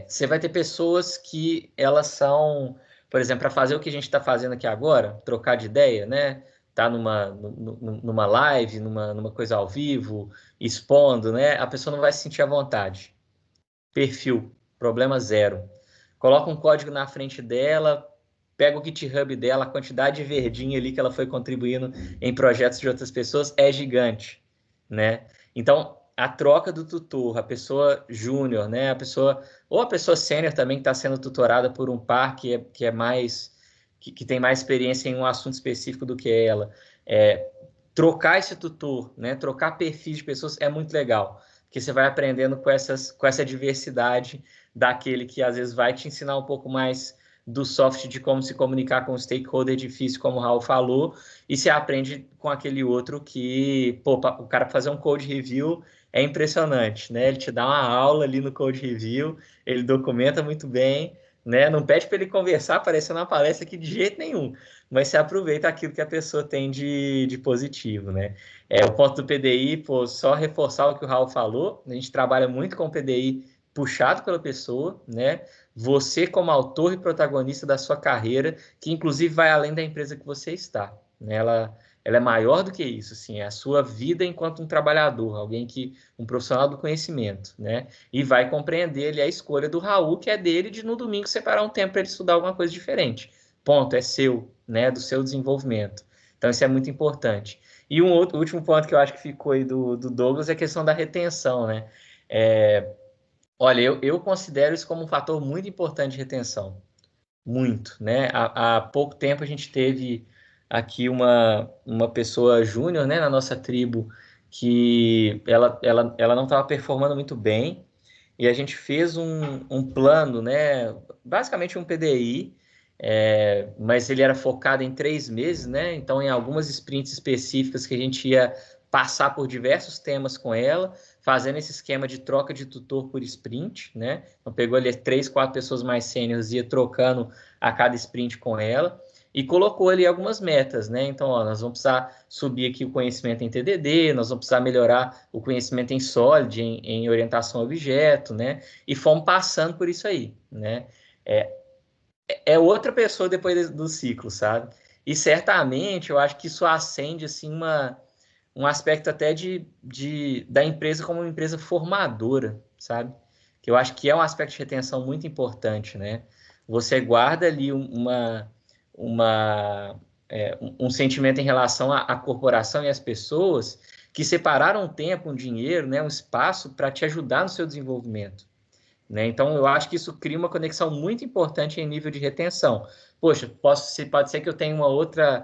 Você vai ter pessoas que elas são, por exemplo, para fazer o que a gente está fazendo aqui agora, trocar de ideia, né? Tá numa live, numa coisa ao vivo, expondo, né? A pessoa não vai se sentir à vontade. Perfil, problema zero. Coloca um código na frente dela, pega o GitHub dela, a quantidade de verdinha ali que ela foi contribuindo em projetos de outras pessoas é gigante, né? Então, a troca do tutor, a pessoa júnior, né? Ou a pessoa sênior também que está sendo tutorada por um par que tem mais experiência em um assunto específico do que ela. Trocar esse tutor, né? Trocar perfis de pessoas é muito legal, porque você vai aprendendo com essa diversidade daquele que às vezes vai te ensinar um pouco mais do soft de como se comunicar com o stakeholder difícil, como o Raul falou, e você aprende com aquele outro que, pô, o cara fazer um code review é impressionante, né? Ele te dá uma aula ali no code review, ele documenta muito bem, né? Não pede para ele conversar, aparecendo uma palestra aqui de jeito nenhum, mas você aproveita aquilo que a pessoa tem de positivo, né? O ponto do PDI, pô, só reforçar o que o Raul falou, a gente trabalha muito com o PDI puxado pela pessoa, né? Você como autor e protagonista da sua carreira, que inclusive vai além da empresa que você está, né? Ela é maior do que isso, assim, é a sua vida enquanto um trabalhador, um profissional do conhecimento, né? E vai compreender ali a escolha do Raul, que é dele de no domingo separar um tempo para ele estudar alguma coisa diferente. Ponto, é seu, né? Do seu desenvolvimento. Então, isso é muito importante. E último ponto que eu acho que ficou aí do Douglas é a questão da retenção, né? Olha, eu considero isso como um fator muito importante de retenção. Muito, né? Há pouco tempo a gente teve aqui uma pessoa júnior, né, na nossa tribo, que ela não estava performando muito bem, e a gente fez um plano, né, basicamente um PDI, mas ele era focado em 3 meses, né? Então, em algumas sprints específicas que a gente ia passar por diversos temas com ela, fazendo esse esquema de troca de tutor por sprint, né? Então, pegou ali 3, 4 pessoas mais sêniores e ia trocando a cada sprint com ela, e colocou ali algumas metas, né? Então, ó, nós vamos precisar subir aqui o conhecimento em TDD, nós vamos precisar melhorar o conhecimento em SOLID, em orientação a objeto, né? E fomos passando por isso aí, né? É outra pessoa depois do ciclo, sabe? E certamente eu acho que isso acende assim um aspecto até da empresa como uma empresa formadora, sabe? Que eu acho que é um aspecto de retenção muito importante, né? Você guarda ali um sentimento em relação à corporação e às pessoas que separaram um tempo, um dinheiro, né, um espaço para te ajudar no seu desenvolvimento, né? Então, eu acho que isso cria uma conexão muito importante em nível de retenção. Poxa, pode ser que eu tenha uma outra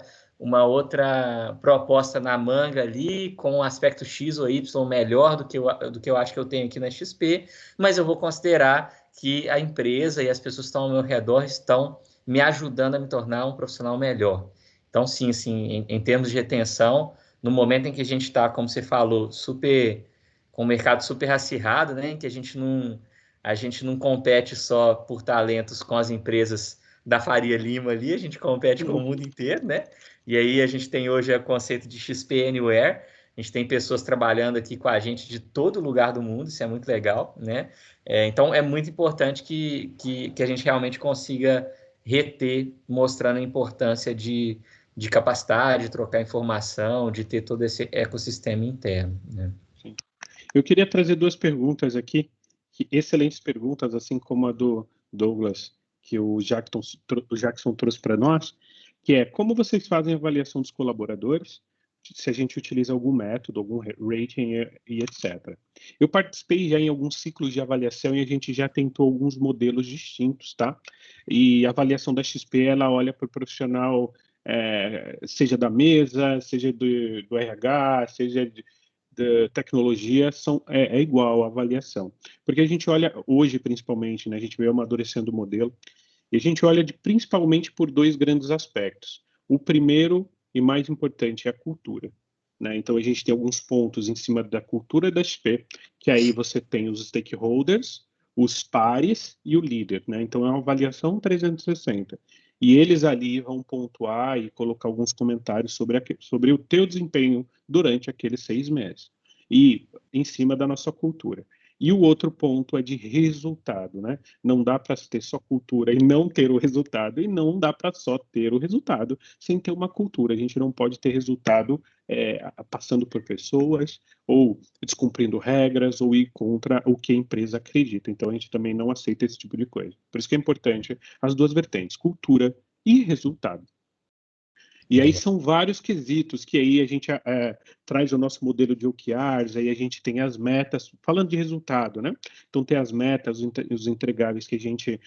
proposta na manga ali, com um aspecto X ou Y melhor do que eu acho que eu tenho aqui na XP, mas eu vou considerar que a empresa e as pessoas que estão ao meu redor estão me ajudando a me tornar um profissional melhor. Então, sim, em termos de retenção, no momento em que a gente está, como você falou, com o mercado super acirrado, né, em que a gente não compete só por talentos com as empresas da Faria Lima ali, a gente compete com o mundo inteiro, né? E aí a gente tem hoje o conceito de XP Anywhere, a gente tem pessoas trabalhando aqui com a gente de todo lugar do mundo, isso é muito legal, né? Então é muito importante que a gente realmente consiga reter, mostrando a importância de capacidade, de trocar informação, de ter todo esse ecossistema interno, né? Sim. Eu queria trazer 2 perguntas aqui, excelentes perguntas, assim como a do Douglas, que o Jackson trouxe para nós, que é como vocês fazem a avaliação dos colaboradores, se a gente utiliza algum método, algum rating e etc. Eu participei já em alguns ciclos de avaliação e a gente já tentou alguns modelos distintos, tá? E a avaliação da XP, ela olha para o profissional, seja da mesa, seja do RH, seja da tecnologia, é igual a avaliação. Porque a gente olha hoje, principalmente, né, a gente veio amadurecendo o modelo, e a gente olha principalmente por 2 grandes aspectos. O primeiro e mais importante é a cultura, né? Então, a gente tem alguns pontos em cima da cultura da XP, que aí você tem os stakeholders, os pares e o líder, né? Então, é uma avaliação 360. E eles ali vão pontuar e colocar alguns comentários sobre o teu desempenho durante aqueles 6 meses. E em cima da nossa cultura. E o outro ponto é de resultado, né? Não dá para ter só cultura e não ter o resultado, e não dá para só ter o resultado sem ter uma cultura. A gente não pode ter resultado passando por pessoas, ou descumprindo regras, ou ir contra o que a empresa acredita. Então, a gente também não aceita esse tipo de coisa. Por isso que é importante as 2 vertentes, cultura e resultado. E aí são vários quesitos que aí a gente traz o nosso modelo de OKRs, aí a gente tem as metas, falando de resultado, né? Então tem as metas, os entregáveis que a gente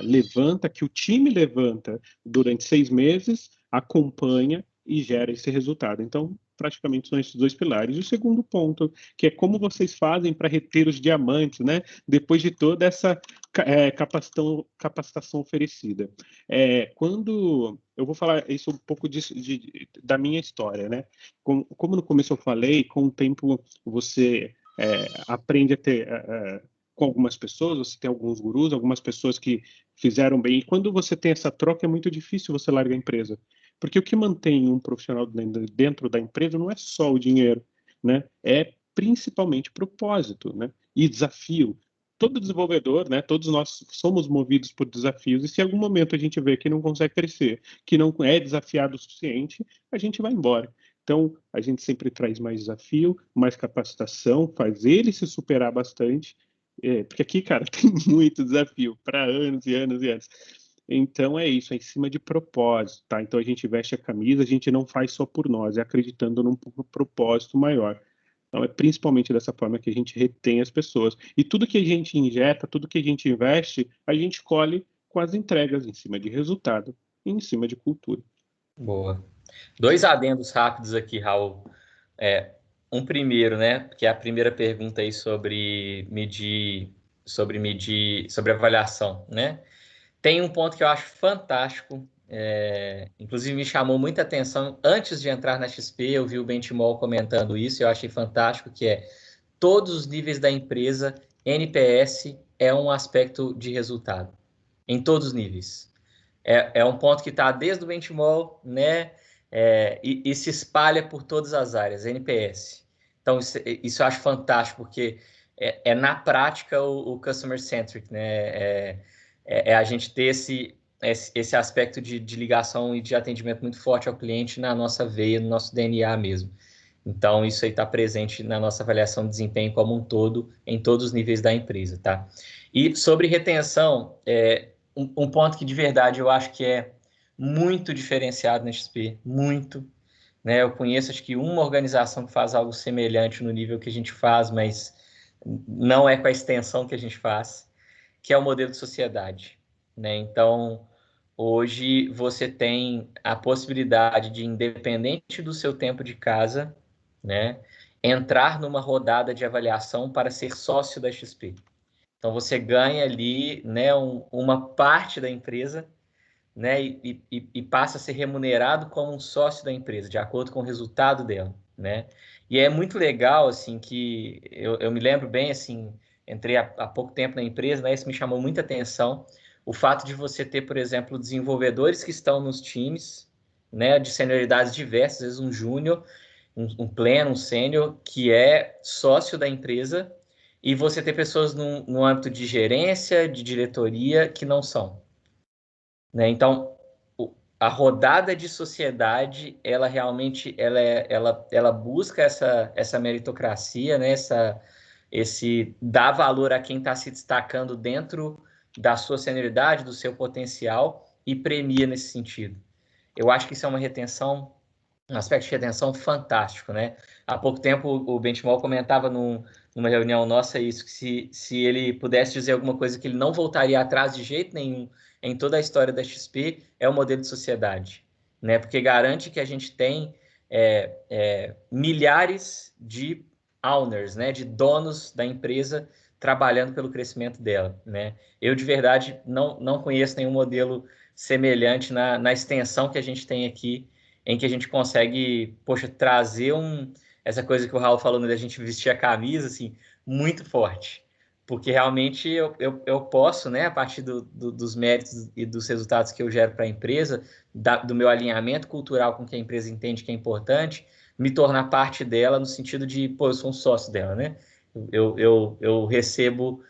levanta, que o time levanta durante 6 meses, acompanha e gera esse resultado. Então, praticamente são esses 2 pilares. E o segundo ponto, que é como vocês fazem para reter os diamantes, né? Depois de toda essa capacitação oferecida. Quando eu vou falar isso um pouco da minha história, né? Como no começo eu falei, com o tempo você aprende a ter com algumas pessoas, você tem alguns gurus, algumas pessoas que fizeram bem, e quando você tem essa troca é muito difícil você largar a empresa, porque o que mantém um profissional dentro da empresa não é só o dinheiro, né? É principalmente propósito, né? E desafio. Todo desenvolvedor, né, todos nós somos movidos por desafios, e se em algum momento a gente vê que não consegue crescer, que não é desafiado o suficiente, a gente vai embora. Então, a gente sempre traz mais desafio, mais capacitação, faz ele se superar bastante, porque aqui, cara, tem muito desafio para anos e anos e anos. Então, é isso, é em cima de propósito, tá? Então, a gente veste a camisa, a gente não faz só por nós, é acreditando num propósito maior. Então, é principalmente dessa forma que a gente retém as pessoas. E tudo que a gente injeta, tudo que a gente investe, a gente colhe com as entregas em cima de resultado e em cima de cultura. Boa. 2 adendos rápidos aqui, Raul. Um primeiro, né, que é a primeira pergunta aí sobre avaliação, né? Tem um ponto que eu acho fantástico inclusive me chamou muita atenção, antes de entrar na XP, eu vi o Benchimol comentando isso, e eu achei fantástico, que é todos os níveis da empresa, NPS é um aspecto de resultado, em todos os níveis. É um ponto que está desde o Benchimol, né, e se espalha por todas as áreas, NPS. Então, isso eu acho fantástico, porque na prática o customer centric, né, a gente ter esse aspecto de ligação e de atendimento muito forte ao cliente na nossa veia, no nosso DNA mesmo. Então, isso aí está presente na nossa avaliação de desempenho como um todo, em todos os níveis da empresa, tá? E sobre retenção, um ponto que de verdade eu acho que é muito diferenciado na XP, muito, né? Eu conheço, acho que uma organização que faz algo semelhante no nível que a gente faz, mas não é com a extensão que a gente faz, que é o modelo de sociedade, né? Então, hoje você tem a possibilidade de, independente do seu tempo de casa, né, entrar numa rodada de avaliação para ser sócio da XP. Então, você ganha ali, né, uma parte da empresa, né, e passa a ser remunerado como um sócio da empresa, de acordo com o resultado dela, né? E é muito legal, assim, que eu me lembro bem, assim, entrei há pouco tempo na empresa, né, isso me chamou muita atenção, o fato de você ter, por exemplo, desenvolvedores que estão nos times, né, de senioridades diversas, às vezes um júnior, um pleno, um sênior, que é sócio da empresa, e você ter pessoas no âmbito de gerência, de diretoria, que não são, né? Então, a rodada de sociedade, ela realmente ela busca essa meritocracia, né? Esse dar valor a quem está se destacando dentro da sua senioridade, do seu potencial, e premia nesse sentido. Eu acho que isso é um aspecto de retenção fantástico, né? Há pouco tempo o Benchimol comentava numa reunião nossa isso, que se ele pudesse dizer alguma coisa que ele não voltaria atrás de jeito nenhum em toda a história da XP, é o modelo de sociedade, né? Porque garante que a gente tem milhares de owners, né? De donos da empresa trabalhando pelo crescimento dela, né? Eu, de verdade, não conheço nenhum modelo semelhante na extensão que a gente tem aqui, em que a gente consegue, poxa, trazer essa coisa que o Raul falou, né, da gente vestir a camisa, assim, muito forte. Porque realmente eu posso, né, a partir dos méritos e dos resultados que eu gero para a empresa, do meu alinhamento cultural com o que a empresa entende que é importante, me tornar parte dela no sentido de, pô, eu sou um sócio dela, né? Eu recebo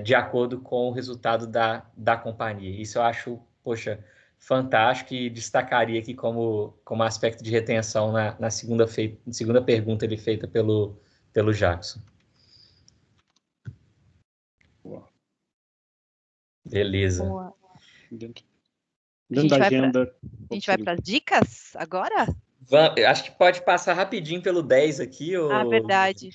de acordo com o resultado da companhia. Isso eu acho, poxa, fantástico, e destacaria aqui como aspecto de retenção na segunda pergunta ali feita pelo Jackson. Beleza. Boa. Dentro da agenda. A gente vai para as dicas agora? Acho que pode passar rapidinho pelo 10 aqui. Verdade.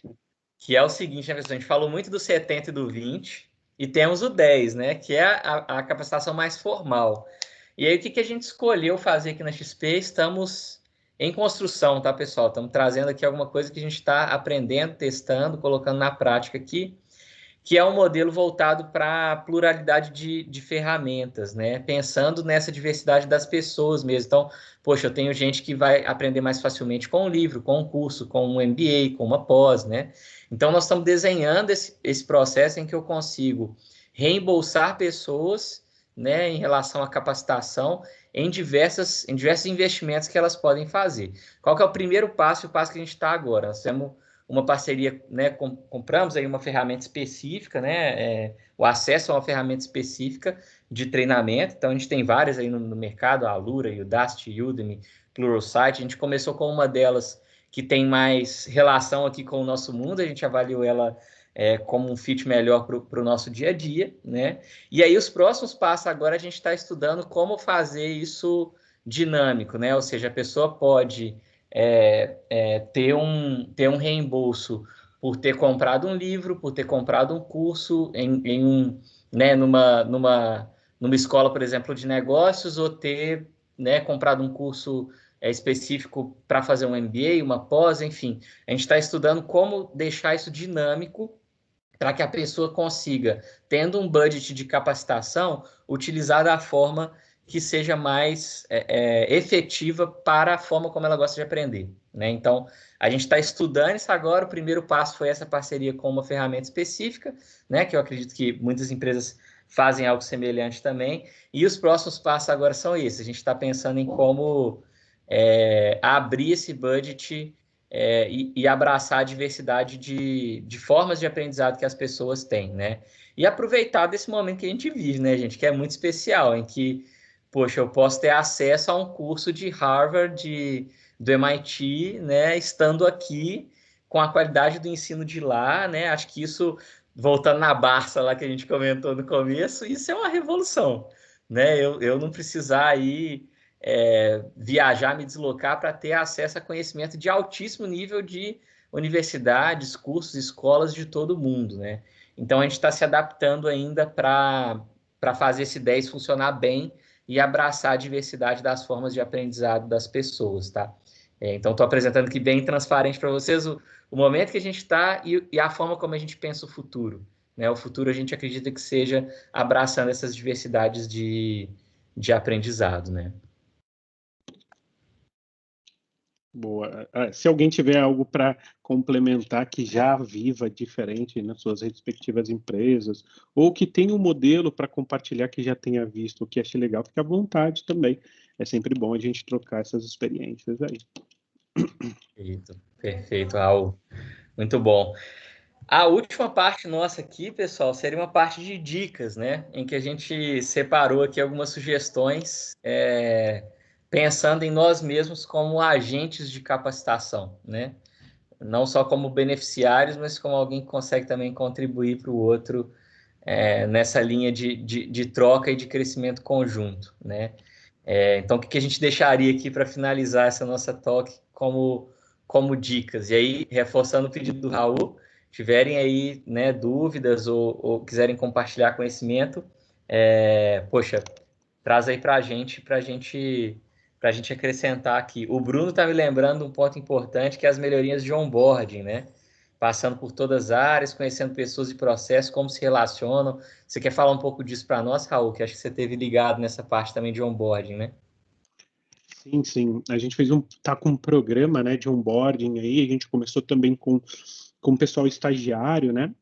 Que é o seguinte, né, pessoal? A gente falou muito do 70 e do 20, e temos o 10, né? Que é a capacitação mais formal. E aí, o que a gente escolheu fazer aqui na XP? Estamos em construção, tá, pessoal? Estamos trazendo aqui alguma coisa que a gente está aprendendo, testando, colocando na prática aqui, que é um modelo voltado para a pluralidade de ferramentas, né? Pensando nessa diversidade das pessoas mesmo. Então, poxa, eu tenho gente que vai aprender mais facilmente com um livro, com um curso, com um MBA, com uma pós, né? Então, nós estamos desenhando esse processo em que eu consigo reembolsar pessoas, né, em relação à capacitação em diversos investimentos que elas podem fazer. Qual que é o primeiro passo, o passo que a gente está agora? Nós temos uma parceria, né, compramos aí uma ferramenta específica, né, o acesso a uma ferramenta específica de treinamento. Então, a gente tem várias aí no mercado, a Alura, Udacity, Udemy, Pluralsight. A gente começou com uma delas que tem mais relação aqui com o nosso mundo, a gente avaliou ela como um fit melhor para o nosso dia a dia, né? E aí, os próximos passos agora, a gente está estudando como fazer isso dinâmico, né? Ou seja, a pessoa pode ter um reembolso por ter comprado um livro, por ter comprado um curso né, numa escola, por exemplo, de negócios, ou ter, né, comprado um curso específico para fazer um MBA, uma pós, enfim. A gente está estudando como deixar isso dinâmico para que a pessoa consiga, tendo um budget de capacitação, utilizar da forma que seja mais efetiva para a forma como ela gosta de aprender, né? Então, a gente está estudando isso agora. O primeiro passo foi essa parceria com uma ferramenta específica, né? Que eu acredito que muitas empresas fazem algo semelhante também. E os próximos passos agora são esses. A gente está pensando em como abrir esse budget e abraçar a diversidade de formas de aprendizado que as pessoas têm, né? E aproveitar desse momento que a gente vive, né, gente? Que é muito especial, em que, poxa, eu posso ter acesso a um curso de Harvard, do MIT, né? Estando aqui com a qualidade do ensino de lá, né? Acho que isso, voltando na Barça lá que a gente comentou no começo, isso é uma revolução, né? Eu não precisar aí viajar, me deslocar para ter acesso a conhecimento de altíssimo nível de universidades, cursos, escolas de todo mundo, né? Então, a gente está se adaptando ainda para fazer esse 10 funcionar bem e abraçar a diversidade das formas de aprendizado das pessoas, tá? Então, estou apresentando aqui bem transparente para vocês o momento que a gente está e a forma como a gente pensa o futuro, né? O futuro a gente acredita que seja abraçando essas diversidades de aprendizado, né? Boa. Se alguém tiver algo para complementar que já viva diferente nas suas respectivas empresas, ou que tenha um modelo para compartilhar que já tenha visto, o que ache legal, fique à vontade também. É sempre bom a gente trocar essas experiências aí. Perfeito, Raul. Muito bom. A última parte nossa aqui, pessoal, seria uma parte de dicas, né? Em que a gente separou aqui algumas sugestões, pensando em nós mesmos como agentes de capacitação, né? Não só como beneficiários, mas como alguém que consegue também contribuir para o outro nessa linha de troca e de crescimento conjunto, né? Então, o que a gente deixaria aqui para finalizar essa nossa talk como dicas? E aí, reforçando o pedido do Raul, tiverem aí, né, dúvidas ou quiserem compartilhar conhecimento, poxa, traz aí para a gente acrescentar aqui. O Bruno está me lembrando um ponto importante, que é as melhorias de onboarding, né? Passando por todas as áreas, conhecendo pessoas e processos, como se relacionam. Você quer falar um pouco disso para nós, Raul? Que acho que você teve ligado nessa parte também de onboarding, né? Sim, sim. A gente tá com um programa, né, de onboarding aí. A gente começou também com o pessoal estagiário, né?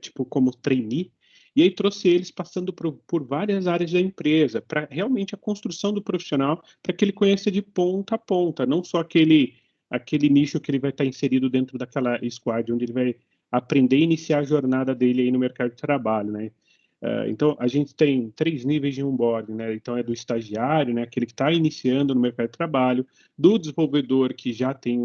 Tipo, como trainee. E aí trouxe eles passando por várias áreas da empresa, para realmente a construção do profissional, para que ele conheça de ponta a ponta, não só aquele nicho que ele vai estar inserido dentro daquela squad, onde ele vai aprender e iniciar a jornada dele aí no mercado de trabalho, né? Então, a gente tem 3 níveis de onboarding, né? Então, é do estagiário, né? Aquele que está iniciando no mercado de trabalho, do desenvolvedor que já tem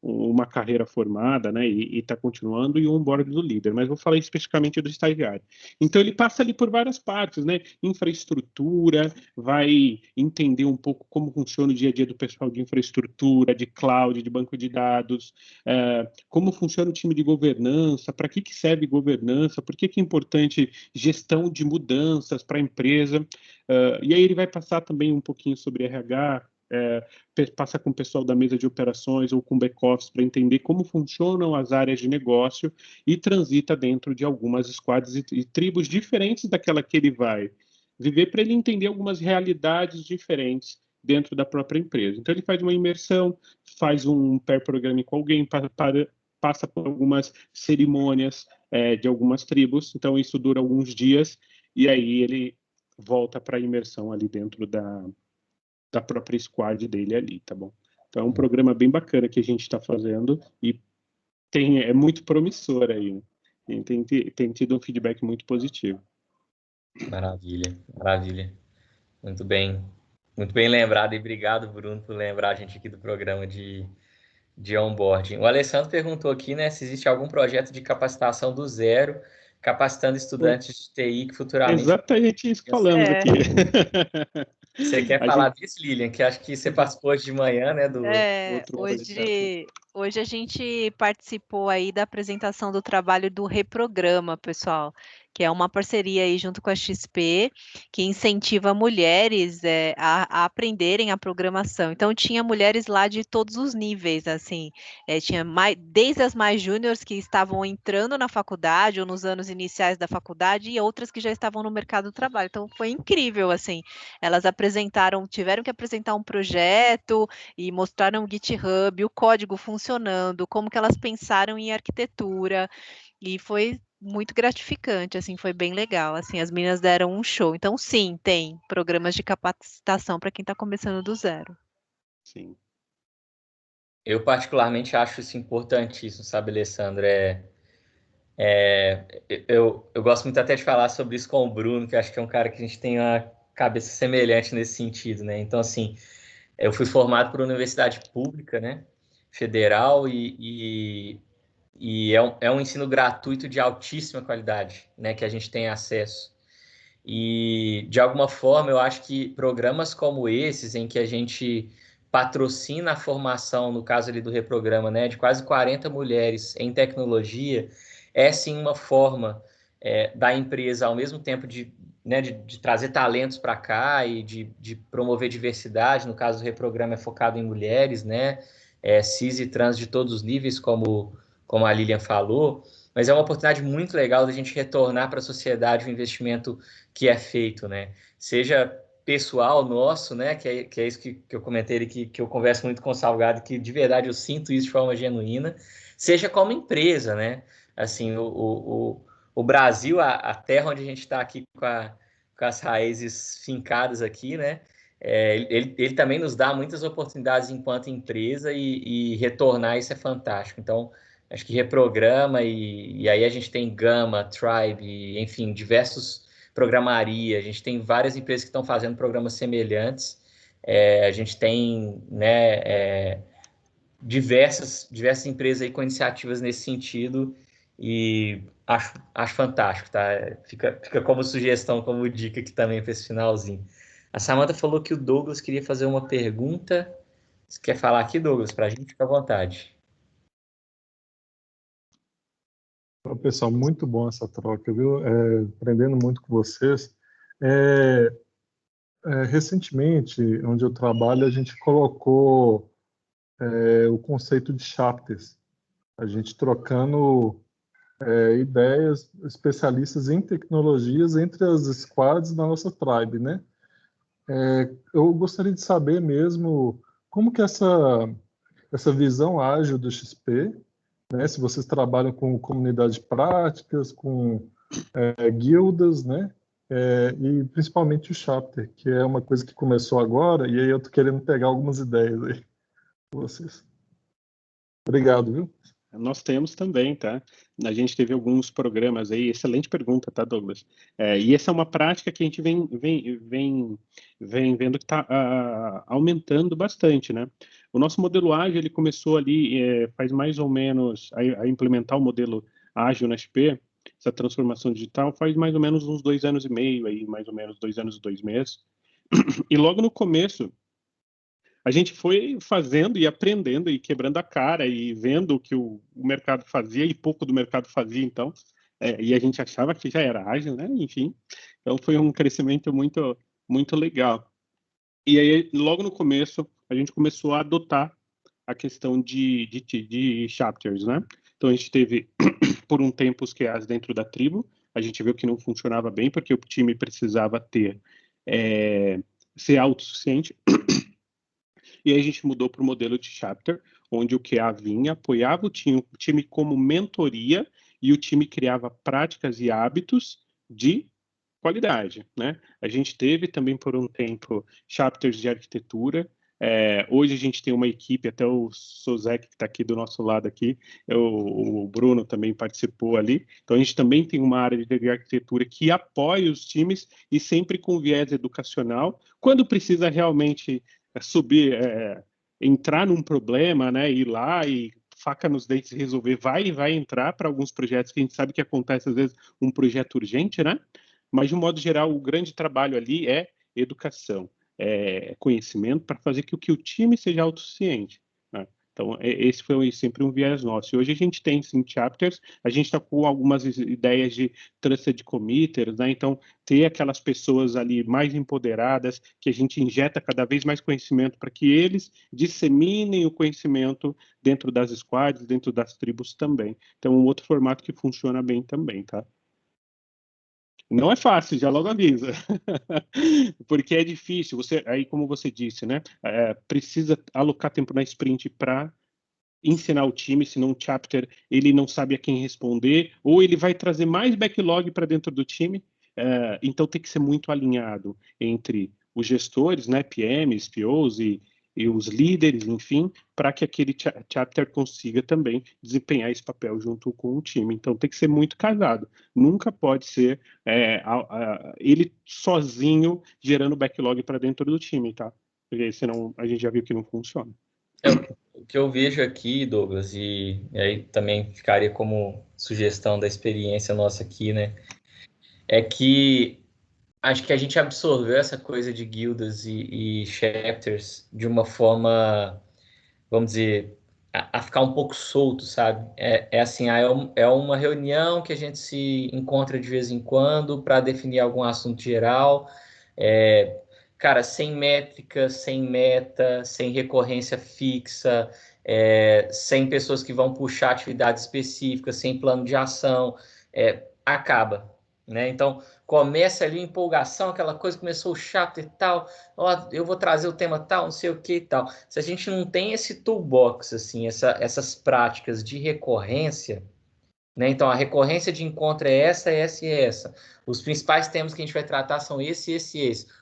uma carreira formada, né, e está continuando, e o onboard do líder, mas vou falar especificamente do estagiário. Então, ele passa ali por várias partes, né, infraestrutura, vai entender um pouco como funciona o dia a dia do pessoal de infraestrutura, de cloud, de banco de dados, como funciona o time de governança, para que serve governança, por que é importante gestão de mudanças para a empresa, e aí ele vai passar também um pouquinho sobre RH, passa com o pessoal da mesa de operações ou com back-office para entender como funcionam as áreas de negócio e transita dentro de algumas squads e tribos diferentes daquela que ele vai viver, para ele entender algumas realidades diferentes dentro da própria empresa. Então, ele faz uma imersão, faz um pair programming com alguém, passa por algumas cerimônias de algumas tribos, então isso dura alguns dias, e aí ele volta para a imersão ali dentro da própria squad dele ali, tá bom? Então é um programa bem bacana que a gente está fazendo e é muito promissor aí, né? Tem tido um feedback muito positivo. Maravilha, maravilha. Muito bem lembrado, e obrigado, Bruno, por lembrar a gente aqui do programa de onboarding. O Alessandro perguntou aqui, né, se existe algum projeto de capacitação do zero, capacitando estudantes de TI que futuramente... Exatamente isso que falamos aqui. Você quer falar disso, Lilian? Que acho que você participou hoje de manhã, né? Hoje a gente participou aí da apresentação do trabalho do Reprograma, pessoal, que é uma parceria aí junto com a XP, que incentiva mulheres a aprenderem a programação. Então, tinha mulheres lá de todos os níveis, assim, tinha desde as mais júniores que estavam entrando na faculdade ou nos anos iniciais da faculdade e outras que já estavam no mercado do trabalho. Então, foi incrível, assim, elas tiveram que apresentar um projeto e mostraram o GitHub, o código funcionando, como que elas pensaram em arquitetura, e foi muito gratificante, assim, foi bem legal, assim, as meninas deram um show. Então, sim, tem programas de capacitação para quem está começando do zero. Sim. Eu particularmente acho isso importantíssimo, sabe, Alessandro? Eu gosto muito até de falar sobre isso com o Bruno, que eu acho que é um cara que a gente tem uma cabeça semelhante nesse sentido, né? Então, assim, eu fui formado por uma universidade pública, né? Federal, e é um ensino gratuito de altíssima qualidade, né? Que a gente tem acesso. E, de alguma forma, eu acho que programas como esses, em que a gente patrocina a formação, no caso ali do Reprograma, né, de quase 40 mulheres em tecnologia, é sim uma forma da empresa, ao mesmo tempo de trazer talentos para cá e de promover diversidade. No caso do Reprograma, é focado em mulheres, né, cis e trans de todos os níveis, como a Lilian falou, mas é uma oportunidade muito legal da gente retornar para a sociedade o investimento que é feito, né? Seja pessoal nosso, né? Que é isso que eu comentei, que eu converso muito com o Salgado, que de verdade eu sinto isso de forma genuína, seja como empresa, né? Assim, o Brasil, a terra onde a gente está aqui com as raízes fincadas aqui, né? Ele também nos dá muitas oportunidades enquanto empresa e retornar isso é fantástico. Então, acho que Reprograma e aí a gente tem Gama, Tribe, enfim, diversos programaria, a gente tem várias empresas que estão fazendo programas semelhantes, a gente tem, né, diversas empresas aí com iniciativas nesse sentido e acho fantástico, tá? Fica como sugestão, como dica aqui também para esse finalzinho. A Samantha falou que o Douglas queria fazer uma pergunta. Você quer falar aqui, Douglas, para a gente? Fica à vontade. Pessoal, muito bom essa troca, viu? Aprendendo muito com vocês. É, Recentemente, onde eu trabalho, a gente colocou o conceito de chapters. A gente trocando ideias, especialistas em tecnologias entre as squads da nossa tribe, né? Eu gostaria de saber mesmo como que essa visão ágil do XP, né? Se vocês trabalham com comunidades práticas, com guildas, né? E principalmente o chapter, que é uma coisa que começou agora, e aí eu tô querendo pegar algumas ideias aí com vocês. Obrigado, viu? Nós temos também, tá? A gente teve alguns programas aí, excelente pergunta, tá, Douglas? E essa é uma prática que a gente vem vendo que está aumentando bastante, né? O nosso modelo ágil, ele começou ali, faz mais ou menos, a implementar o modelo ágil na SP, essa transformação digital, faz mais ou menos uns 2 anos e meio, aí, mais ou menos 2 anos e 2 meses. E logo no começo, a gente foi fazendo e aprendendo e quebrando a cara e vendo o que o mercado fazia e pouco do mercado fazia, então, e a gente achava que já era ágil, né? Enfim, então foi um crescimento muito, muito legal. E aí, logo no começo, a gente começou a adotar a questão de chapters, né? Então, a gente teve, por um tempo, os QAs dentro da tribo, a gente viu que não funcionava bem, porque o time precisava ser autossuficiente. E aí a gente mudou para o modelo de chapter, onde o QA vinha, apoiava o time como mentoria e o time criava práticas e hábitos de qualidade, né? A gente teve também por um tempo chapters de arquitetura. Hoje a gente tem uma equipe, até o Sozek que está aqui do nosso lado aqui, o Bruno também participou ali. Então a gente também tem uma área de arquitetura que apoia os times e sempre com viés educacional. Quando precisa realmente subir, entrar num problema, né? Ir lá e faca nos dentes e resolver, vai entrar para alguns projetos que a gente sabe que acontece às vezes um projeto urgente, né? Mas, de um modo geral, o grande trabalho ali é educação, conhecimento para fazer que o time seja autossuficiente, né? Então, esse foi sempre um viés nosso. E hoje a gente tem, sim, chapters, a gente está com algumas ideias de trusted committers, né? Então, ter aquelas pessoas ali mais empoderadas, que a gente injeta cada vez mais conhecimento para que eles disseminem o conhecimento dentro das squads, dentro das tribos também. Então, um outro formato que funciona bem também, tá? Não é fácil, já logo avisa, porque é difícil. Aí, como você disse, né? Precisa alocar tempo na sprint para ensinar o time, senão o chapter ele não sabe a quem responder, ou ele vai trazer mais backlog para dentro do time. Então tem que ser muito alinhado entre os gestores, né? PMs, POs e os líderes, enfim, para que aquele chapter consiga também desempenhar esse papel junto com o time. Então tem que ser muito casado. Nunca pode ser ele sozinho gerando backlog para dentro do time, tá? Porque senão a gente já viu que não funciona. O que eu vejo aqui, Douglas, e aí também ficaria como sugestão da experiência nossa aqui, né? É que acho que a gente absorveu essa coisa de guildas e chapters de uma forma, vamos dizer, a ficar um pouco solto, sabe? Assim, é uma reunião que a gente se encontra de vez em quando para definir algum assunto geral. Cara, sem métrica, sem meta, sem recorrência fixa, sem pessoas que vão puxar atividades específicas, sem plano de ação, acaba, né? Então, começa ali a empolgação, aquela coisa começou chato e tal, ó, eu vou trazer o tema tal, não sei o que e tal. Se a gente não tem esse toolbox, assim, essas práticas de recorrência, né? Então, a recorrência de encontro é essa, essa e essa. Os principais temas que a gente vai tratar são esse.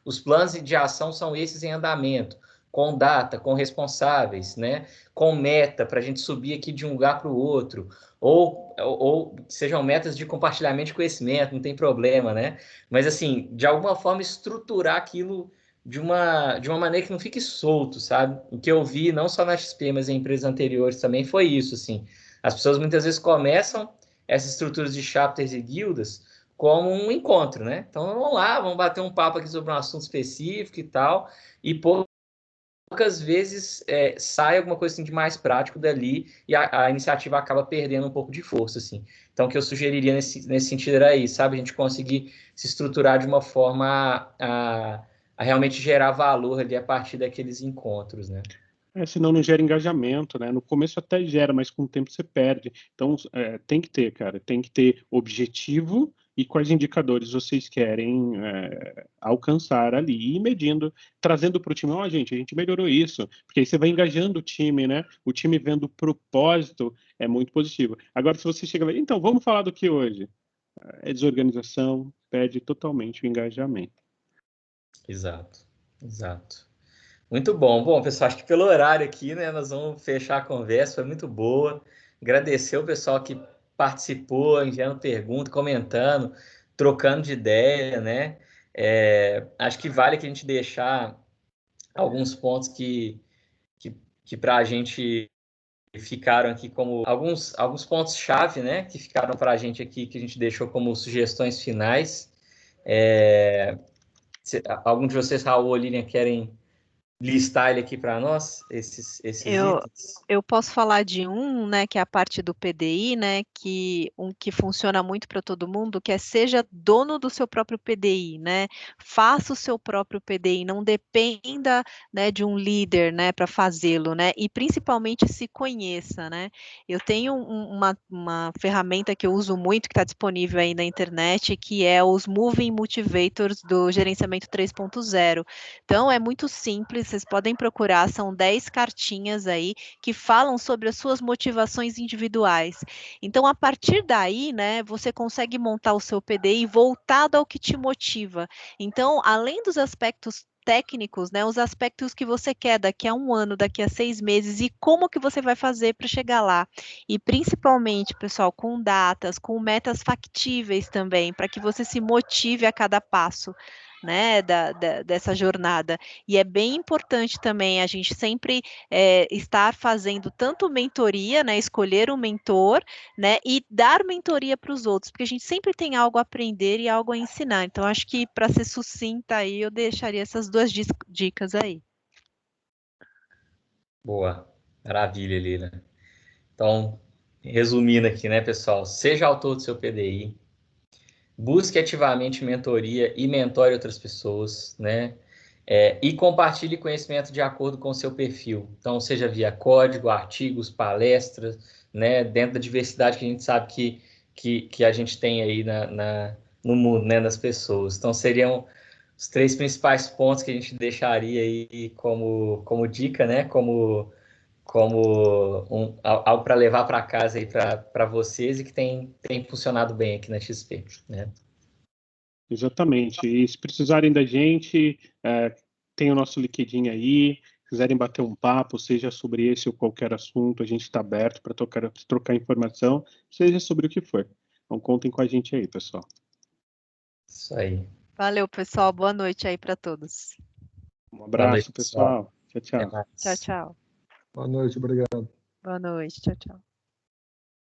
Os planos de ação são esses em andamento, com data, com responsáveis, né? Com meta, para a gente subir aqui de um lugar para o outro. Ou sejam metas de compartilhamento de conhecimento, não tem problema, né? Mas, assim, de alguma forma, estruturar aquilo de uma maneira que não fique solto, sabe? O que eu vi, não só na XP, mas em empresas anteriores também, foi isso, assim. As pessoas muitas vezes começam essas estruturas de chapters e guildas como um encontro, né? Então vamos lá, vamos bater um papo aqui sobre um assunto específico e tal, e poucas vezes sai alguma coisa assim de mais prático dali e a iniciativa acaba perdendo um pouco de força, assim. Então o que eu sugeriria nesse sentido era isso, sabe? A gente conseguir se estruturar de uma forma a realmente gerar valor ali a partir daqueles encontros, né? Senão não gera engajamento, né? No começo até gera, mas com o tempo você perde. Então, tem que ter, cara, tem que ter objetivo e quais indicadores vocês querem alcançar ali, e ir medindo, trazendo para o time, gente, a gente melhorou isso, porque aí você vai engajando o time, né? O time vendo o propósito é muito positivo. Agora, se você chega lá, então, vamos falar do que hoje? É desorganização, perde totalmente o engajamento. Exato. Muito bom. Bom, pessoal, acho que pelo horário aqui, né, nós vamos fechar a conversa, foi muito boa. Agradecer o pessoal que participou, enviando pergunta, comentando, trocando de ideia, né? Acho que vale que a gente deixar alguns pontos que para a gente ficaram aqui como alguns pontos-chave, né? Que ficaram para a gente aqui, que a gente deixou como sugestões finais. Algum de vocês, Raul ou Lilian, querem listar ele aqui para nós, esses itens? Eu posso falar de um, né, que é a parte do PDI, né, que funciona muito para todo mundo, que é seja dono do seu próprio PDI, né, faça o seu próprio PDI, não dependa, né, de um líder, né, para fazê-lo, né, e principalmente se conheça, né. Eu tenho uma ferramenta que eu uso muito, que está disponível aí na internet, que é os Moving Motivators do Gerenciamento 3.0. Então, é muito simples, vocês podem procurar, são 10 cartinhas aí que falam sobre as suas motivações individuais. Então, a partir daí, né, você consegue montar o seu PDI voltado ao que te motiva. Então, além dos aspectos técnicos, né, os aspectos que você quer daqui a 1 ano, daqui a 6 meses e como que você vai fazer para chegar lá. E principalmente, pessoal, com datas, com metas factíveis também, para que você se motive a cada passo, né, dessa jornada. E é bem importante também a gente sempre estar fazendo tanto mentoria, né, escolher um mentor, né, e dar mentoria para os outros, porque a gente sempre tem algo a aprender e algo a ensinar. Então, acho que para ser sucinta aí, eu deixaria essas 2 dicas aí. Boa. Maravilha, Lila. Então, resumindo aqui, né, pessoal? Seja autor do seu PDI, busque ativamente mentoria e mentore outras pessoas, né? E compartilhe conhecimento de acordo com o seu perfil. Então, seja via código, artigos, palestras, né? Dentro da diversidade que a gente sabe que a gente tem aí no mundo, né? Das pessoas. Então, seriam os 3 principais pontos que a gente deixaria aí como dica, né? Como algo para levar para casa aí para vocês e que tem funcionado bem aqui na XP, né? Exatamente. E se precisarem da gente, tem o nosso LinkedIn aí. Se quiserem bater um papo, seja sobre esse ou qualquer assunto, a gente está aberto para trocar informação, seja sobre o que for. Então contem com a gente aí, pessoal. Isso aí. Valeu, pessoal. Boa noite aí para todos. Um abraço, pessoal. Tchau, tchau. Tchau, tchau. Boa noite, obrigado. Boa noite. Tchau, tchau.